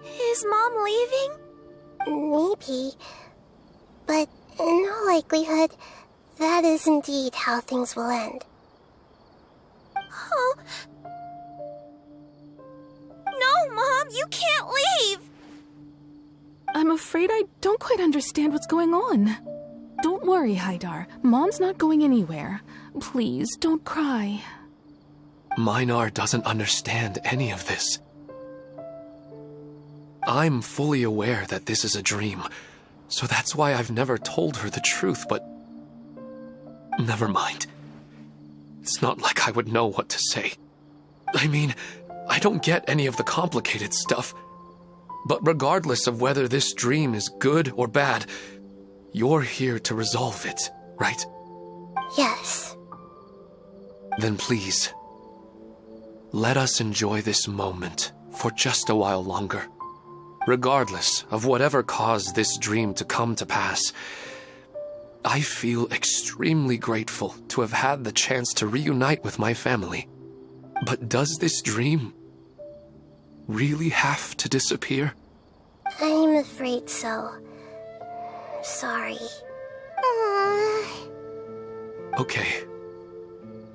Is Mom leaving? Maybe. But in all likelihood, that is indeed how things will end. Oh. No, Mom, you can't leave! I'm afraid I don't quite understand what's going on. Don't worry, Haidar. Mom's not going anywhere. Please, don't cry. Minar doesn't understand any of this. I'm fully aware that this is a dream, so that's why I've never told her the truth, but never mind. It's not like I would know what to say. I mean, I don't get any of the complicated stuff, but regardless of whether this dream is good or bad, you're here to resolve it, right? Yes. Then please, let us enjoy this moment for just a while longer. Regardless of whatever caused this dream to come to pass, I feel extremely grateful to have had the chance to reunite with my family. But does this dream really have to disappear? I'm afraid so. Sorry. Okay.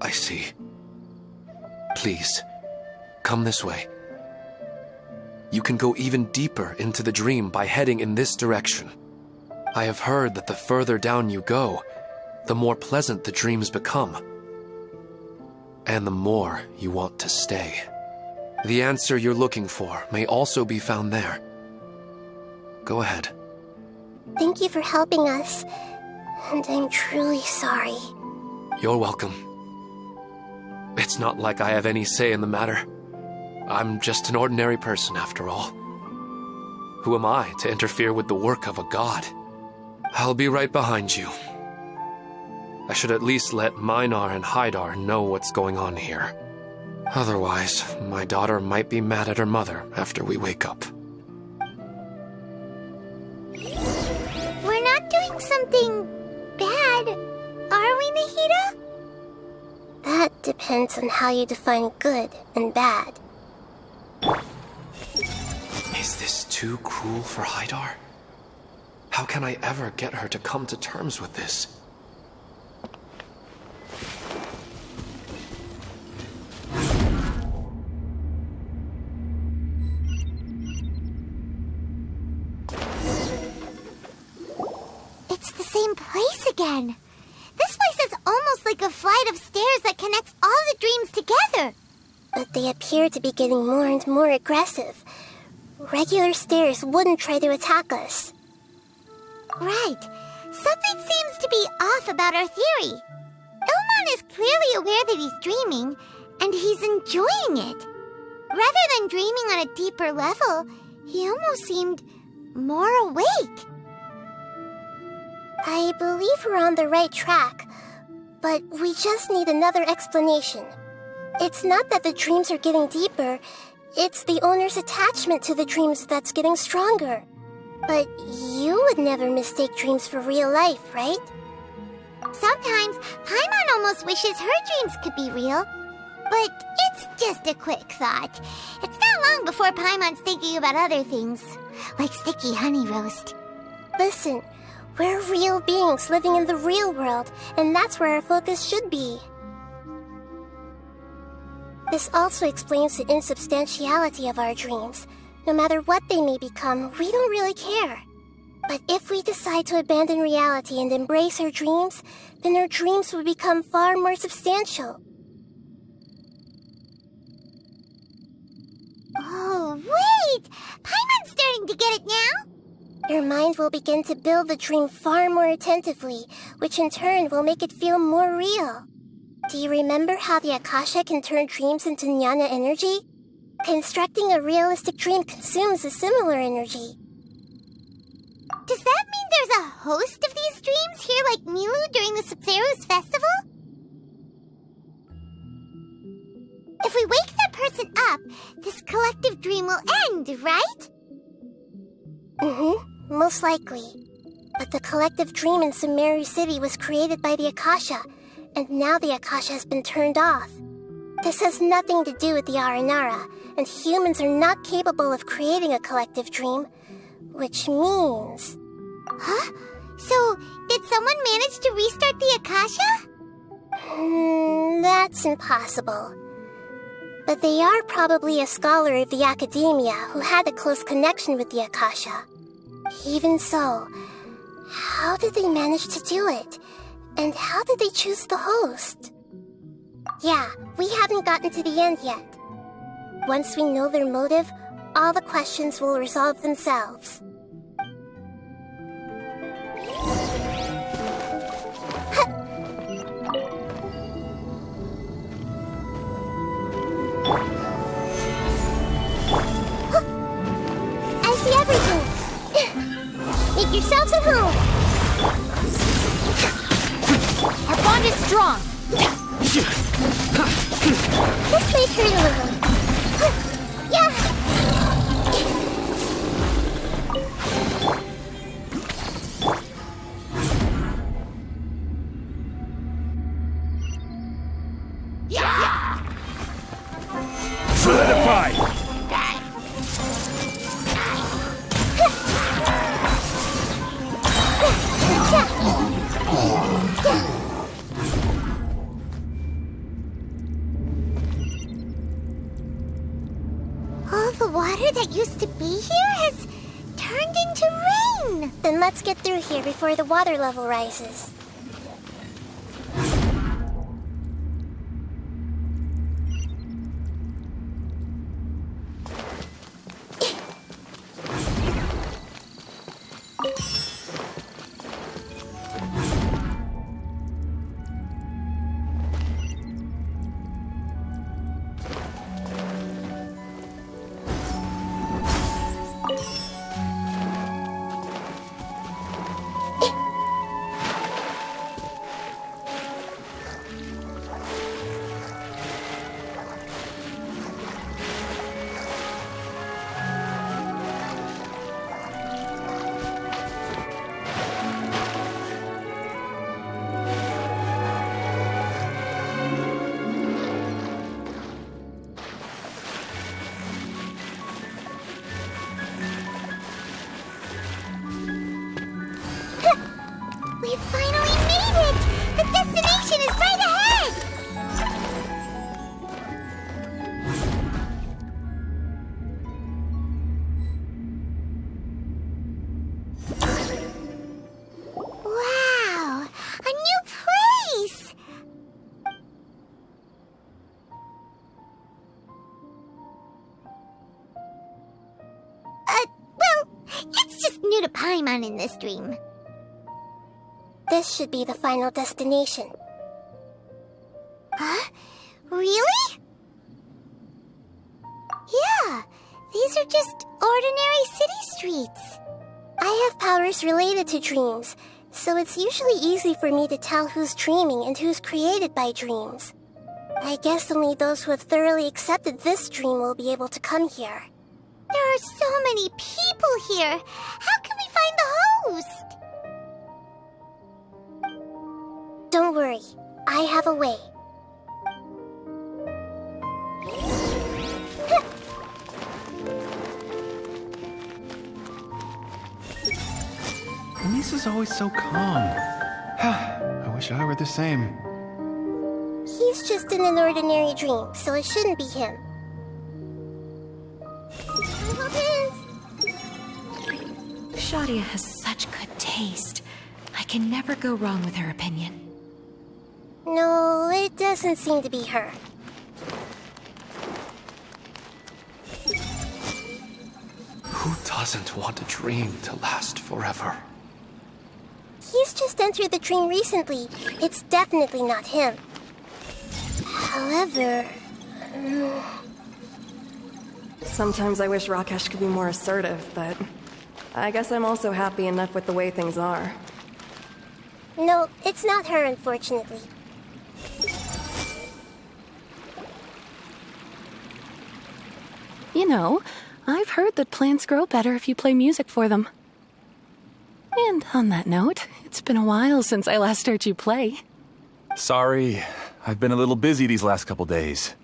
I see. Please, come this way. You can go even deeper into the dream by heading in this direction. I have heard that the further down you go, the more pleasant the dreams become. And the more you want to stay. The answer you're looking for may also be found there. Go ahead. Thank you for helping us, and I'm truly sorry. You're welcome. It's not like I have any say in the matter. I'm just an ordinary person, after all. Who am I to interfere with the work of a god? I'll be right behind you. I should at least let Minar and Haidar know what's going on here. Otherwise, my daughter might be mad at her mother after we wake up. We're not doing something bad, are we, Nahida? That depends on how you define good and bad. Is this too cruel for Haidar? How can I ever get her to come to terms with this? It's the same place again. This place is almost like a flight of stairs that connects all the dreams together. But they appear to be getting more and more aggressive. Regular stairs wouldn't try to attack us. Right. Something seems to be off about our theory. Ilmon is clearly aware that he's dreaming, and he's enjoying it. Rather than dreaming on a deeper level, he almost seemed more awake. I believe we're on the right track, but we just need another explanation. It's not that the dreams are getting deeper, It's the owner's attachment to the dreams that's getting stronger. But you would never mistake dreams for real life, right? Sometimes, Paimon almost wishes her dreams could be real. But it's just a quick thought. It's not long before Paimon's thinking about other things, like sticky honey roast. Listen, we're real beings living in the real world, and that's where our focus should be. This also explains the insubstantiality of our dreams. No matter what they may become, we don't really care. But if we decide to abandon reality and embrace our dreams, then our dreams will become far more substantial. Oh, wait! Paimon's starting to get it now? Your mind will begin to build the dream far more attentively, which in turn will make it feel more real. Do you remember how the Akasha can turn dreams into jnana energy? Constructing a realistic dream consumes a similar energy. Does that mean there's a host of these dreams here like Milu during the Subzerus festival? If we wake that person up, this collective dream will end, right? Most likely. But the collective dream in Sumeru City was created by the Akasha, and now the Akasha has been turned off. This has nothing to do with the Aranara, and humans are not capable of creating a collective dream, which means... Huh? So, did someone manage to restart the Akasha? That's impossible. But they are probably a scholar of the academia who had a close connection with the Akasha. Even so, how did they manage to do it? And how did they choose the host? Yeah, we haven't gotten to the end yet. Once we know their motive, all the questions will resolve themselves. I see everything! Make yourselves at home! Our bond is strong! This may hurt a little. Yeah! Solidified! All the water that used to be here has turned into rain! Then let's get through here before the water level rises. We finally made it! The destination is right ahead! Wow! A new place! Well, it's just new to Paimon in this dream. This should be the final destination. Huh? Really? Yeah, these are just ordinary city streets. I have powers related to dreams, so it's usually easy for me to tell who's dreaming and who's created by dreams. I guess only those who have thoroughly accepted this dream will be able to come here. There are so many people here. How can we find the host? Don't worry. I have a way. Lisa's always so calm. I wish I were the same. He's just in an ordinary dream, so it shouldn't be him. Shadia has such good taste. I can never go wrong with her opinion. No, it doesn't seem to be her. Who doesn't want a dream to last forever? He's just entered the dream recently. It's definitely not him. However... Sometimes I wish Rakesh could be more assertive, but I guess I'm also happy enough with the way things are. No, it's not her, unfortunately. You know, I've heard that plants grow better if you play music for them. And on that note, it's been a while since I last heard you play. Sorry, I've been a little busy these last couple days.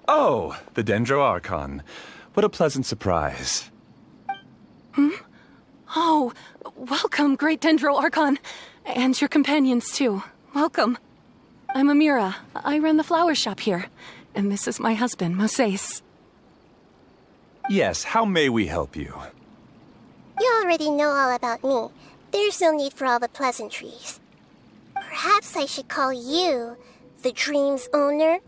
Oh, the Dendro Archon. What a pleasant surprise. Oh, welcome, Great Dendro Archon. And your companions, too. Welcome. I'm Amira. I run the flower shop here. And this is my husband, Moses. Yes, how may we help you? You already know all about me. There's no need for all the pleasantries. Perhaps I should call you the dream's owner?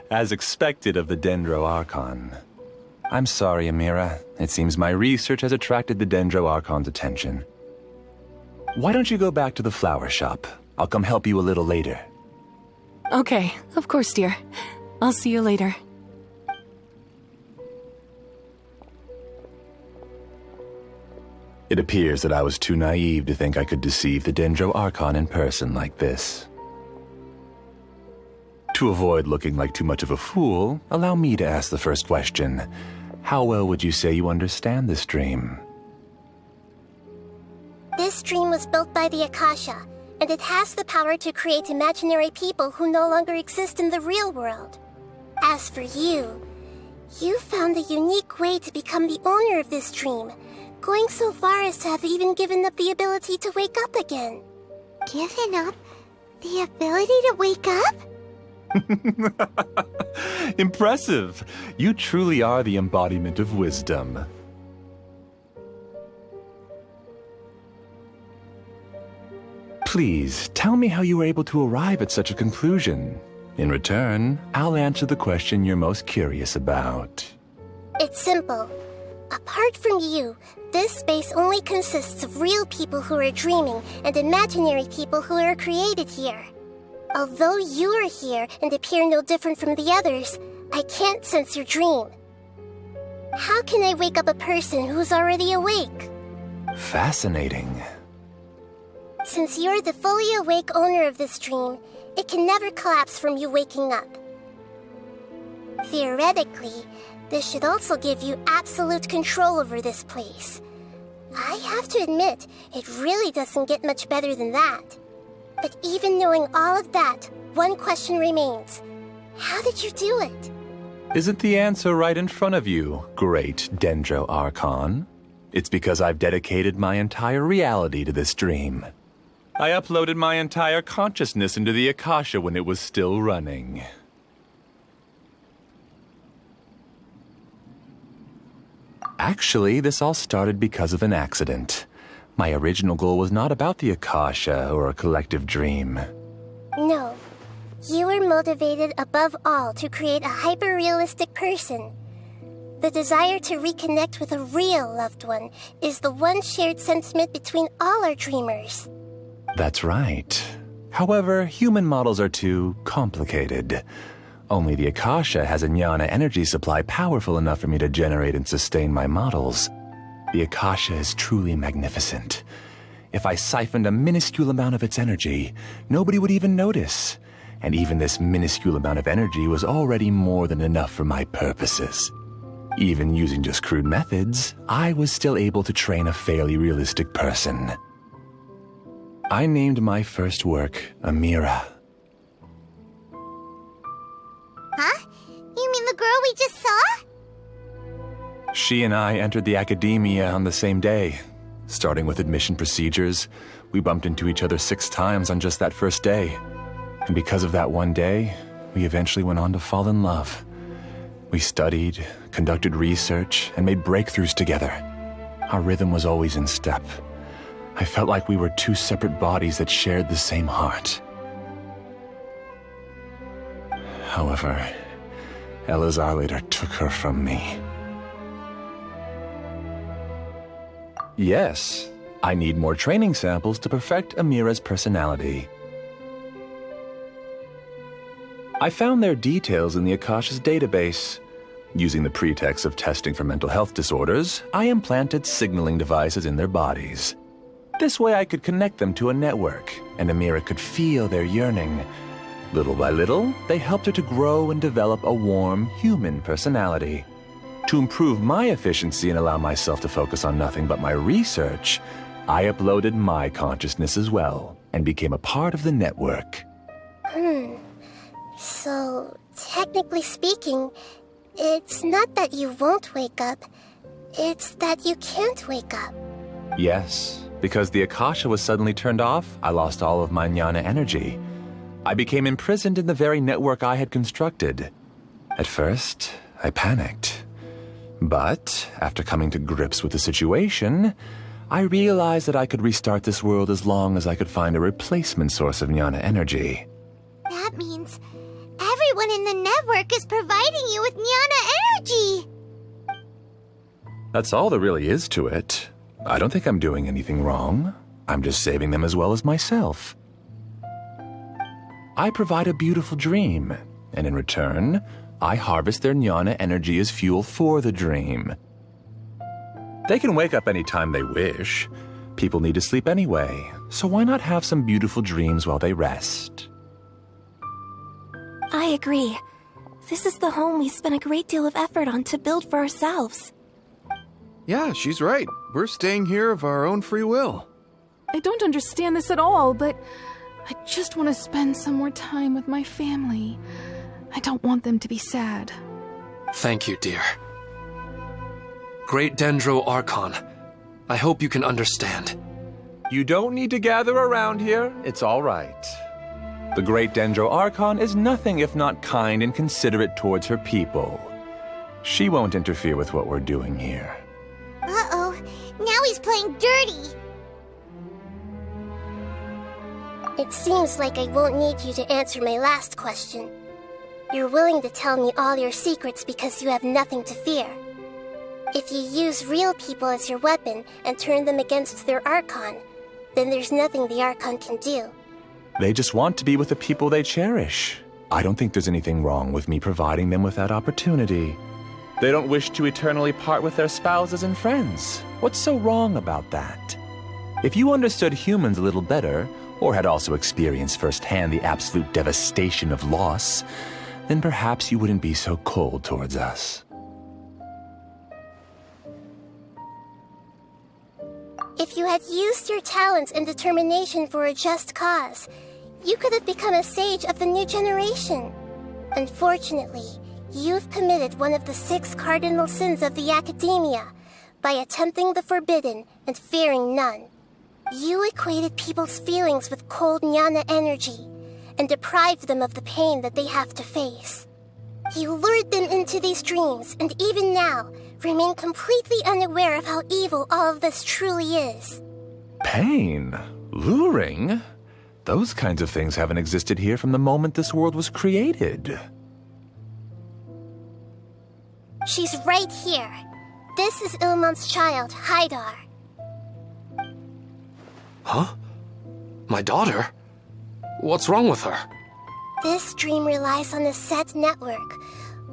As expected of the Dendro Archon. I'm sorry, Amira. It seems my research has attracted the Dendro Archon's attention. Why don't you go back to the flower shop? I'll come help you a little later. Okay, of course, dear. I'll see you later. It appears that I was too naive to think I could deceive the Dendro Archon in person like this. To avoid looking like too much of a fool, allow me to ask the first question. How well would you say you understand this dream? This dream was built by the Akasha, and it has the power to create imaginary people who no longer exist in the real world. As for you, you found a unique way to become the owner of this dream, going so far as to have even given up the ability to wake up again. Given up the ability to wake up? Impressive! You truly are the embodiment of wisdom. Please, tell me how you were able to arrive at such a conclusion. In return, I'll answer the question you're most curious about. It's simple. Apart from you, this space only consists of real people who are dreaming and imaginary people who are created here. Although you are here and appear no different from the others, I can't sense your dream. How can I wake up a person who's already awake? Fascinating. Since you're the fully awake owner of this dream, it can never collapse from you waking up. Theoretically, this should also give you absolute control over this place. I have to admit, it really doesn't get much better than that. But even knowing all of that, one question remains. How did you do it? Isn't the answer right in front of you, Great Dendro Archon? It's because I've dedicated my entire reality to this dream. I uploaded my entire consciousness into the Akasha when it was still running. Actually, this all started because of an accident. My original goal was not about the Akasha or a collective dream. No. You were motivated above all to create a hyper-realistic person. The desire to reconnect with a real loved one is the one shared sentiment between all our dreamers. That's right. However, human models are too complicated. Only the Akasha has a jnana energy supply powerful enough for me to generate and sustain my models. The Akasha is truly magnificent. If I siphoned a minuscule amount of its energy, nobody would even notice. And even this minuscule amount of energy was already more than enough for my purposes. Even using just crude methods, I was still able to train a fairly realistic person. I named my first work Amira. Huh? You mean the girl we just saw? She and I entered the academia on the same day. Starting with admission procedures, we bumped into each other 6 times on just that first day. And because of that one day, we eventually went on to fall in love. We studied, conducted research, and made breakthroughs together. Our rhythm was always in step. I felt like we were 2 separate bodies that shared the same heart. However, Elazar later took her from me. Yes, I need more training samples to perfect Amira's personality. I found their details in the Akasha's database. Using the pretext of testing for mental health disorders, I implanted signaling devices in their bodies. This way I could connect them to a network, and Amira could feel their yearning. Little by little, they helped her to grow and develop a warm, human personality. To improve my efficiency and allow myself to focus on nothing but my research, I uploaded my consciousness as well, and became a part of the network. So, technically speaking, it's not that you won't wake up, it's that you can't wake up. Yes, because the Akasha was suddenly turned off, I lost all of my jnana energy. I became imprisoned in the very network I had constructed. At first, I panicked. But, after coming to grips with the situation, I realized that I could restart this world as long as I could find a replacement source of jnana energy. That means everyone in the network is providing you with jnana energy! That's all there really is to it. I don't think I'm doing anything wrong. I'm just saving them as well as myself. I provide a beautiful dream, and in return, I harvest their jnana energy as fuel for the dream. They can wake up any time they wish. People need to sleep anyway, so why not have some beautiful dreams while they rest? I agree. This is the home we spent a great deal of effort on to build for ourselves. Yeah, she's right. We're staying here of our own free will. I don't understand this at all, but I just want to spend some more time with my family. I don't want them to be sad. Thank you, dear. Great Dendro Archon, I hope you can understand. You don't need to gather around here. It's all right. The Great Dendro Archon is nothing if not kind and considerate towards her people. She won't interfere with what we're doing here. Uh-oh, now he's playing dirty. It seems like I won't need you to answer my last question. You're willing to tell me all your secrets because you have nothing to fear. If you use real people as your weapon and turn them against their Archon, then there's nothing the Archon can do. They just want to be with the people they cherish. I don't think there's anything wrong with me providing them with that opportunity. They don't wish to eternally part with their spouses and friends. What's so wrong about that? If you understood humans a little better, or had also experienced firsthand the absolute devastation of loss, then perhaps you wouldn't be so cold towards us. If you had used your talents and determination for a just cause, you could have become a sage of the new generation. Unfortunately, you've committed one of the 6 cardinal sins of the Academia by attempting the forbidden and fearing none. You equated people's feelings with cold jnana energy and deprived them of the pain that they have to face. You lured them into these dreams, and even now, remain completely unaware of how evil all of this truly is. Pain? Luring? Those kinds of things haven't existed here from the moment this world was created. She's right here. This is Ilmon's child, Haidar. Huh? My daughter? What's wrong with her? This dream relies on a set network,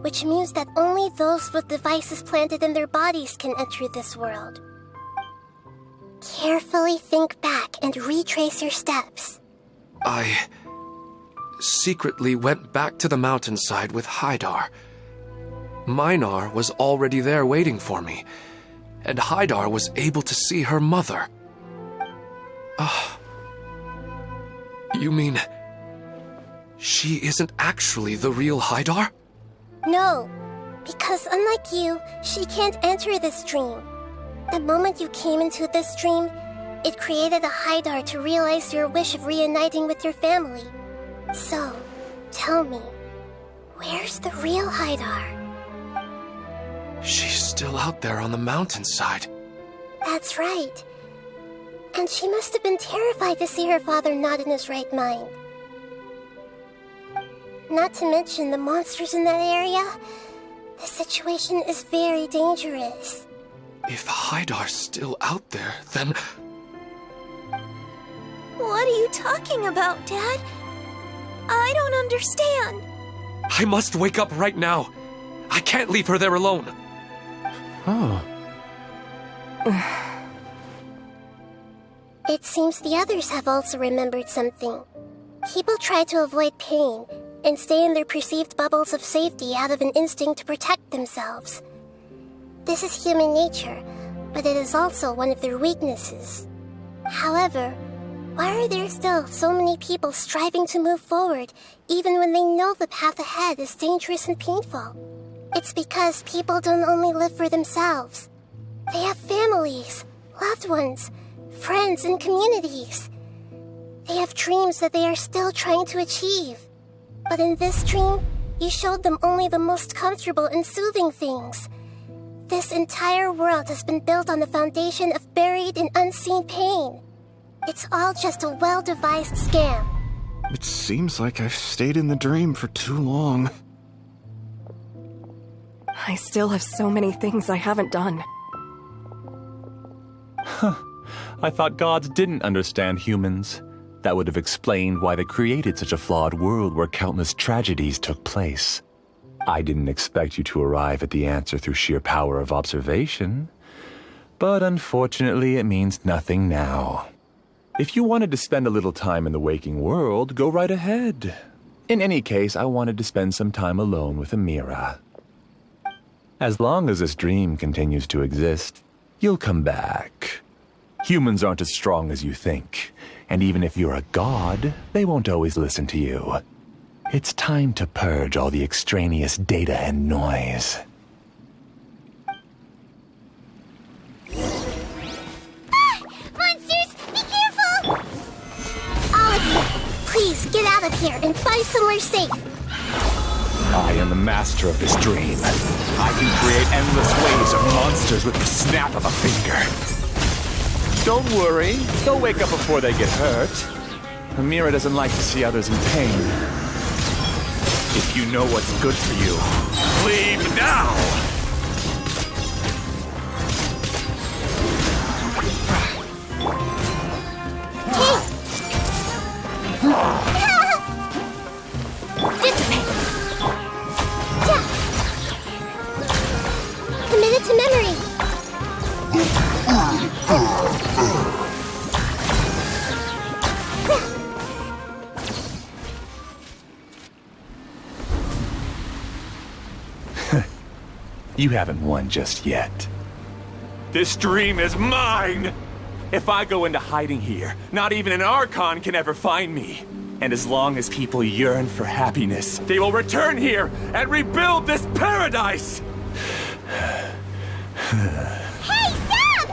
which means that only those with devices planted in their bodies can enter this world. Carefully think back and retrace your steps. I secretly went back to the mountainside with Haidar. Minar was already there waiting for me, and Haidar was able to see her mother. You mean she isn't actually the real Haidar? No, because unlike you, she can't enter this dream. The moment you came into this dream, it created a Haidar to realize your wish of reuniting with your family. So, tell me, where's the real Haidar? She's still out there on the mountainside. That's right. And she must have been terrified to see her father not in his right mind. Not to mention the monsters in that area. The situation is very dangerous. If Haidar's still out there, then... What are you talking about, Dad? I don't understand. I must wake up right now. I can't leave her there alone. It seems the others have also remembered something. People try to avoid pain and stay in their perceived bubbles of safety out of an instinct to protect themselves. This is human nature, but it is also one of their weaknesses. However, why are there still so many people striving to move forward, even when they know the path ahead is dangerous and painful? It's because people don't only live for themselves. They have families, loved ones, friends, and communities. They have dreams that they are still trying to achieve. But in this dream, you showed them only the most comfortable and soothing things. This entire world has been built on the foundation of buried and unseen pain. It's all just a well-devised scam. It seems like I've stayed in the dream for too long. I still have so many things I haven't done. I thought gods didn't understand humans. That would have explained why they created such a flawed world where countless tragedies took place. I didn't expect you to arrive at the answer through sheer power of observation. But unfortunately, it means nothing now. If you wanted to spend a little time in the waking world, go right ahead. In any case, I wanted to spend some time alone with Amira. As long as this dream continues to exist, you'll come back. Humans aren't as strong as you think, and even if you're a god, they won't always listen to you. It's time to purge all the extraneous data and noise. Monsters, be careful! All of you, please get out of here and find somewhere safe. I am the master of this dream. I can create endless waves of monsters with the snap of a finger. Don't worry, they'll wake up before they get hurt. Amira doesn't like to see others in pain. If you know what's good for you, leave now! Commit it to memory. You haven't won just yet. This dream is mine! If I go into hiding here, not even an Archon can ever find me. And as long as people yearn for happiness, they will return here and rebuild this paradise! Hey, stop!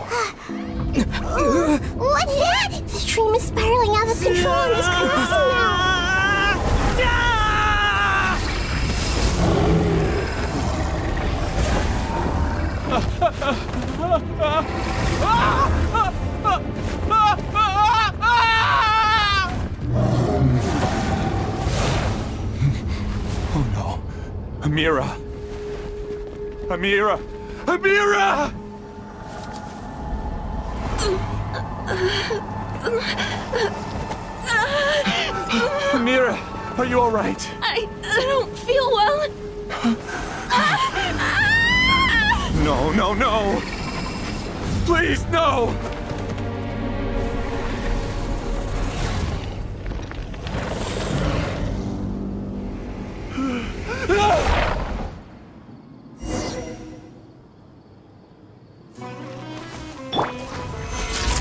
What's that? This dream is spiraling out of control and is collapsing now. Oh no. Amira! Amira! Amira! Amira, are you all right? I don't feel well. No, no, no! Please, no!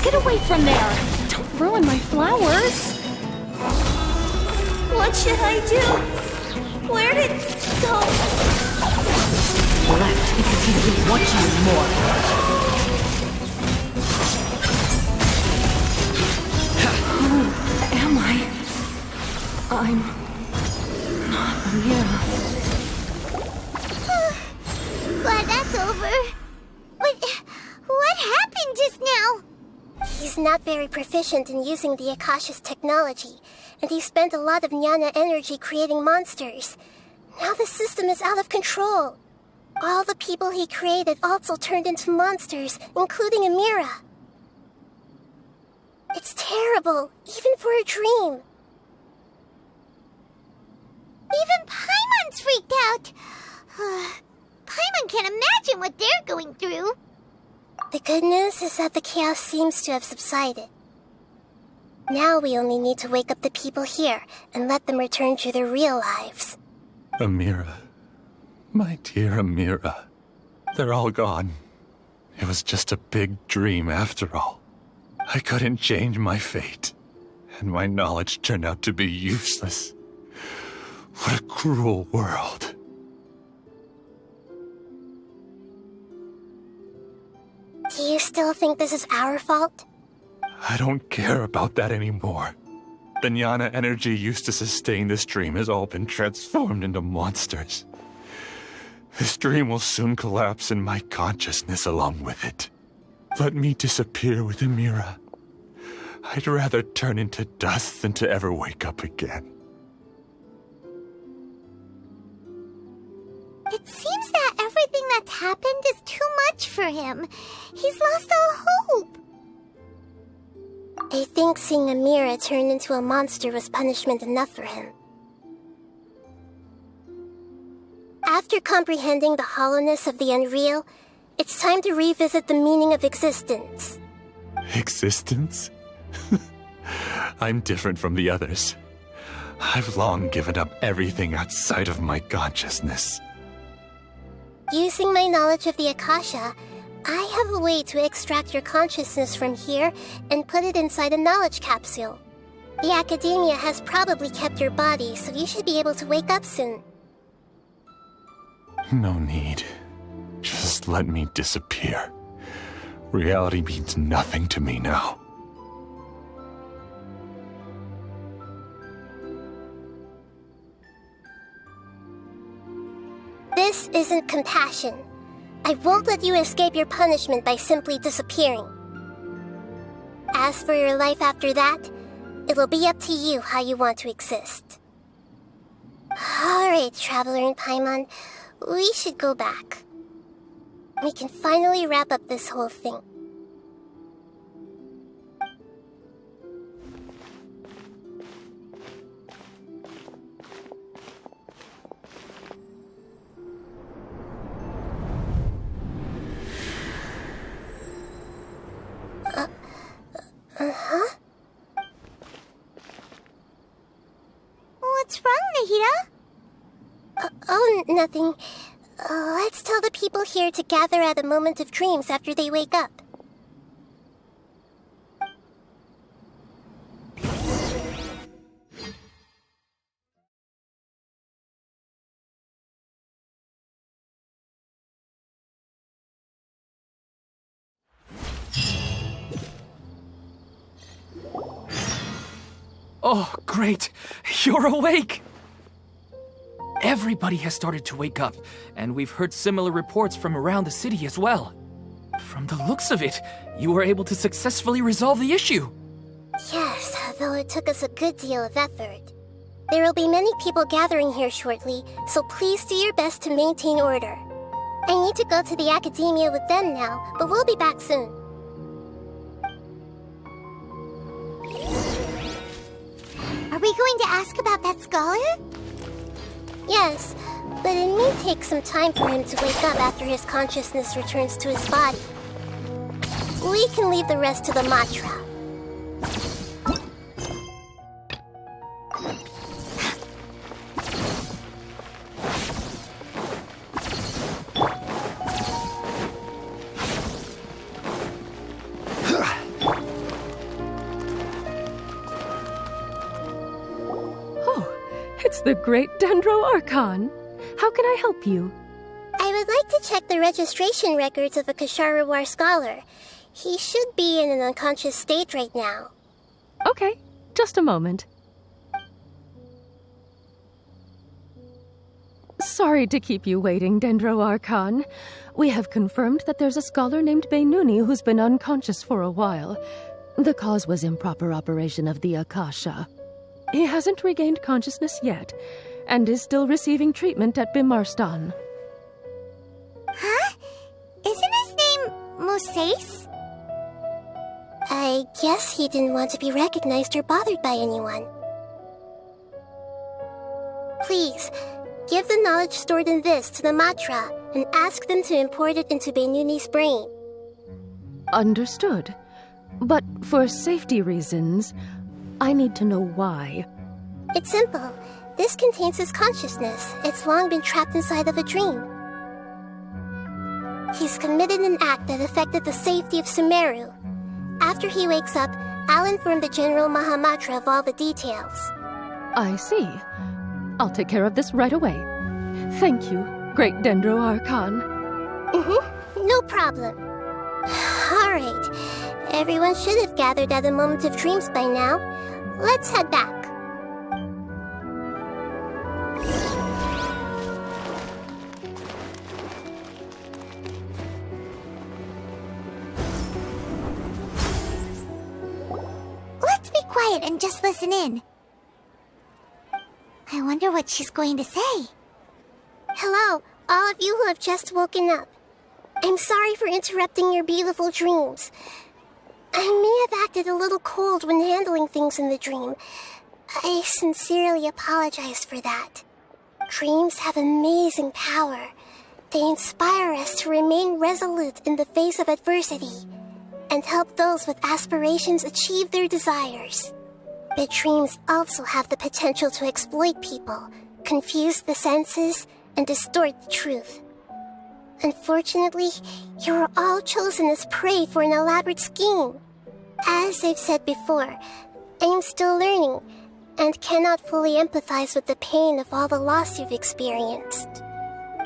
Get away from there! Don't ruin my flowers! What should I do? Where did it go? Left because he doesn't want you anymore. Who am I? I'm not Amira. Glad that's over. But what happened just now? He's not very proficient in using the Akasha's technology, and he spent a lot of Jnana energy creating monsters. Now the system is out of control. All the people he created also turned into monsters, including Amira. It's terrible, even for a dream. Even Paimon's freaked out. Paimon can't imagine what they're going through. The good news is that the chaos seems to have subsided. Now we only need to wake up the people here and let them return to their real lives. Amira. My dear Amira. They're all gone. It was just a big dream after all. I couldn't change my fate, and my knowledge turned out to be useless. What a cruel world. Do you still think this is our fault? I don't care about that anymore. The Jnana energy used to sustain this dream has all been transformed into monsters. This dream will soon collapse and my consciousness along with it. Let me disappear with Amira. I'd rather turn into dust than to ever wake up again. It seems that everything that's happened is too much for him. He's lost all hope. I think seeing Amira turn into a monster was punishment enough for him. After comprehending the hollowness of the unreal, it's time to revisit the meaning of existence. Existence? I'm different from the others. I've long given up everything outside of my consciousness. Using my knowledge of the Akasha, I have a way to extract your consciousness from here and put it inside a knowledge capsule. The Academia has probably kept your body, so you should be able to wake up soon. No need. Just let me disappear. Reality means nothing to me now. This isn't compassion. I won't let you escape your punishment by simply disappearing. As for your life after that, it'll be up to you how you want to exist. Alright, Traveler and Paimon, we should go back. We can finally wrap up this whole thing. Uh-huh? What's wrong, Nahida? Oh, nothing. Let's tell the people here to gather at a moment of dreams after they wake up. Oh, great! You're awake! Everybody has started to wake up, and we've heard similar reports from around the city as well. From the looks of it, you were able to successfully resolve the issue. Yes, though it took us a good deal of effort. There will be many people gathering here shortly, so please do your best to maintain order. I need to go to the Academia with them now, but we'll be back soon. we going to ask about that scholar? Yes, but it may take some time for him to wake up after his consciousness returns to his body. We can leave the rest to the mantra. It's the great Dendro Archon. How can I help you? I would like to check the registration records of a Kasharawar scholar. He should be in an unconscious state right now. Okay, just a moment. Sorry to keep you waiting, Dendro Archon. We have confirmed that there's a scholar named Beinuni who's been unconscious for a while. The cause was improper operation of the Akasha. He hasn't regained consciousness yet, and is still receiving treatment at Bimarstan. Huh? Isn't his name Moses? I guess he didn't want to be recognized or bothered by anyone. Please, give the knowledge stored in this to the Matra and ask them to import it into Beinuni's brain. Understood. But for safety reasons, I need to know why. It's simple. This contains his consciousness. It's long been trapped inside of a dream. He's committed an act that affected the safety of Sumeru. After he wakes up, I'll inform the General Mahamatra of all the details. I see. I'll take care of this right away. Thank you, Great Dendro Archon. No problem. All right. Everyone should have gathered at the Moment of Dreams by now. Let's head back. Let's be quiet and just listen in. I wonder what she's going to say. Hello, all of you who have just woken up. I'm sorry for interrupting your beautiful dreams. I may have acted a little cold when handling things in the dream. I sincerely apologize for that. Dreams have amazing power. They inspire us to remain resolute in the face of adversity and help those with aspirations achieve their desires. But dreams also have the potential to exploit people, confuse the senses, and distort the truth. Unfortunately, you were all chosen as prey for an elaborate scheme. As I've said before, I am still learning and cannot fully empathize with the pain of all the loss you've experienced.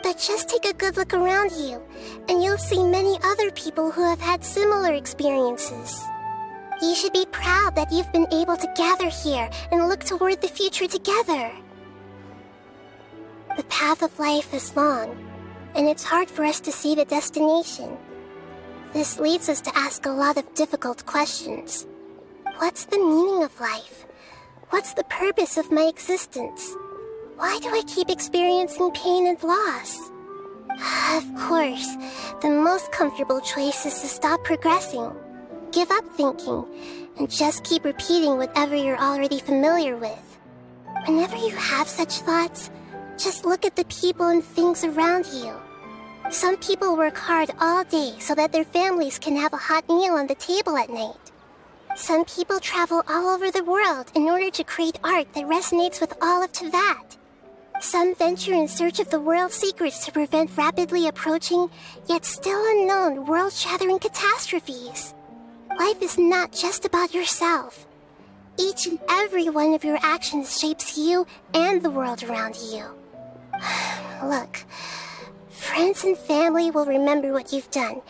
But just take a good look around you, and you'll see many other people who have had similar experiences. You should be proud that you've been able to gather here and look toward the future together. The path of life is long, and it's hard for us to see the destination. This leads us to ask a lot of difficult questions. What's the meaning of life? What's the purpose of my existence? Why do I keep experiencing pain and loss? Of course, the most comfortable choice is to stop progressing. Give up thinking, and just keep repeating whatever you're already familiar with. Whenever you have such thoughts, just look at the people and things around you. Some people work hard all day so that their families can have a hot meal on the table at night. Some people travel all over the world in order to create art that resonates with all of Teyvat. Some venture in search of the world's secrets to prevent rapidly approaching, yet still unknown, world-shattering catastrophes. Life is not just about yourself. Each and every one of your actions shapes you and the world around you. Look, friends and family will remember what you've done,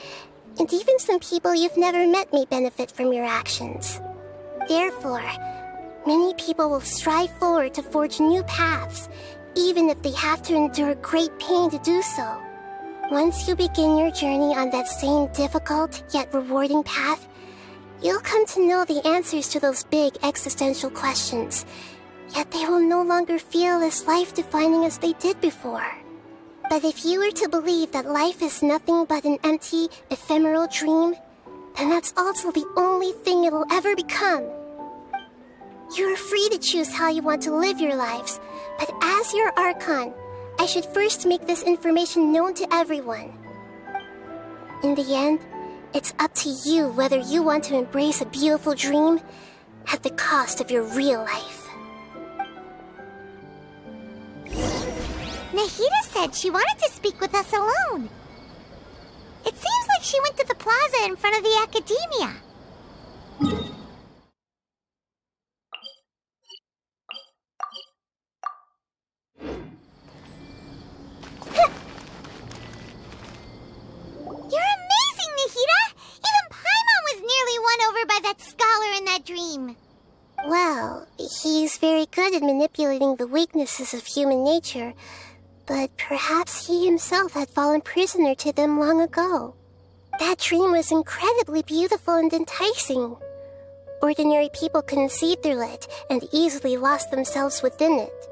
and even some people you've never met may benefit from your actions. Therefore, many people will strive forward to forge new paths, even if they have to endure great pain to do so. Once you begin your journey on that same difficult yet rewarding path, you'll come to know the answers to those big existential questions, yet they will no longer feel as life-defining as they did before. But if you were to believe that life is nothing but an empty, ephemeral dream, then that's also the only thing it'll ever become. You're free to choose how you want to live your lives, but as your Archon, I should first make this information known to everyone. In the end, it's up to you whether you want to embrace a beautiful dream at the cost of your real life. Nahida said she wanted to speak with us alone. It seems like she went to the plaza in front of the academia. You're amazing, Nahida! Even Paimon was nearly won over by that scholar in that dream. Well, he's very good at manipulating the weaknesses of human nature, but perhaps he himself had fallen prisoner to them long ago. That dream was incredibly beautiful and enticing. Ordinary people couldn't see through it and easily lost themselves within it.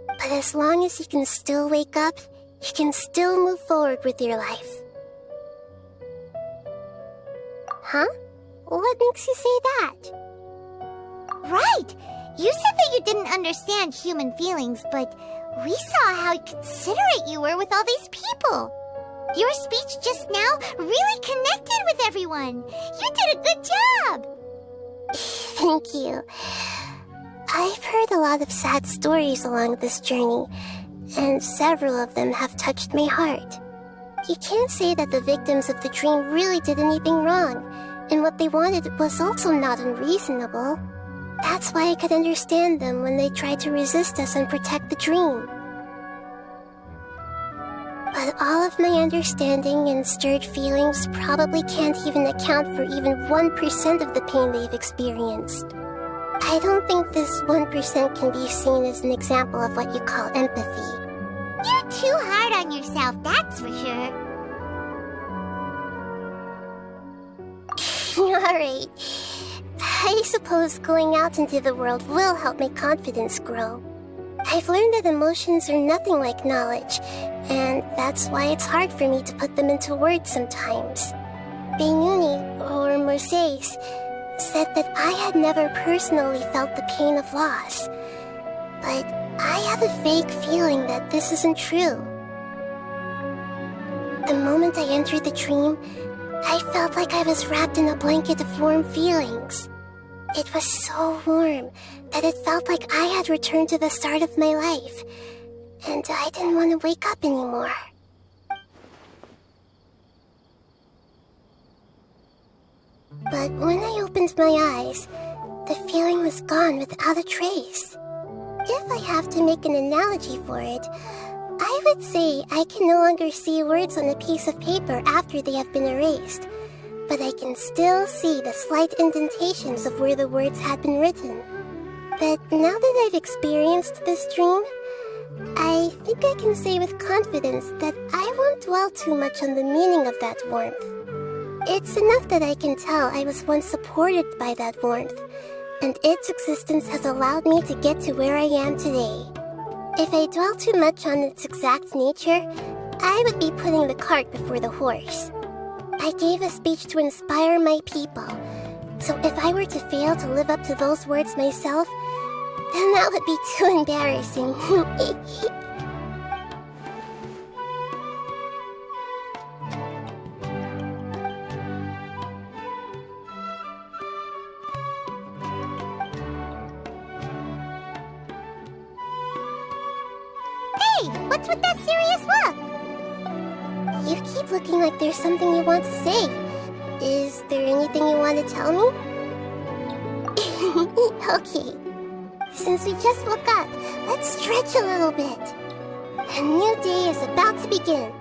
But as long as you can still wake up, you can still move forward with your life. Huh? What makes you say that? Right! You said that you didn't understand human feelings, but we saw how considerate you were with all these people. Your speech just now really connected with everyone. You did a good job! Thank you. I've heard a lot of sad stories along this journey, and several of them have touched my heart. You can't say that the victims of the dream really did anything wrong, and what they wanted was also not unreasonable. That's why I could understand them when they tried to resist us and protect the dream. But all of my understanding and stirred feelings probably can't even account for even 1% of the pain they've experienced. I don't think this 1% can be seen as an example of what you call empathy. You're too hard on yourself, that's for sure. Alright. I suppose going out into the world will help my confidence grow. I've learned that emotions are nothing like knowledge, and that's why it's hard for me to put them into words sometimes. Beinuni, or Moses, said that I had never personally felt the pain of loss, but I have a vague feeling that this isn't true. The moment I entered the dream, I felt like I was wrapped in a blanket of warm feelings. It was so warm that it felt like I had returned to the start of my life, and I didn't want to wake up anymore. But when I opened my eyes, the feeling was gone without a trace. If I have to make an analogy for it, I would say I can no longer see words on a piece of paper after they have been erased, but I can still see the slight indentations of where the words had been written. But now that I've experienced this dream, I think I can say with confidence that I won't dwell too much on the meaning of that warmth. It's enough that I can tell I was once supported by that warmth, and its existence has allowed me to get to where I am today. If I dwell too much on its exact nature, I would be putting the cart before the horse. I gave a speech to inspire my people, so if I were to fail to live up to those words myself, then that would be too embarrassing. Hey, what's with that serious look? You keep looking like there's something you want to say. Is there anything you want to tell me? Okay. Since we just woke up, let's stretch a little bit. A new day is about to begin.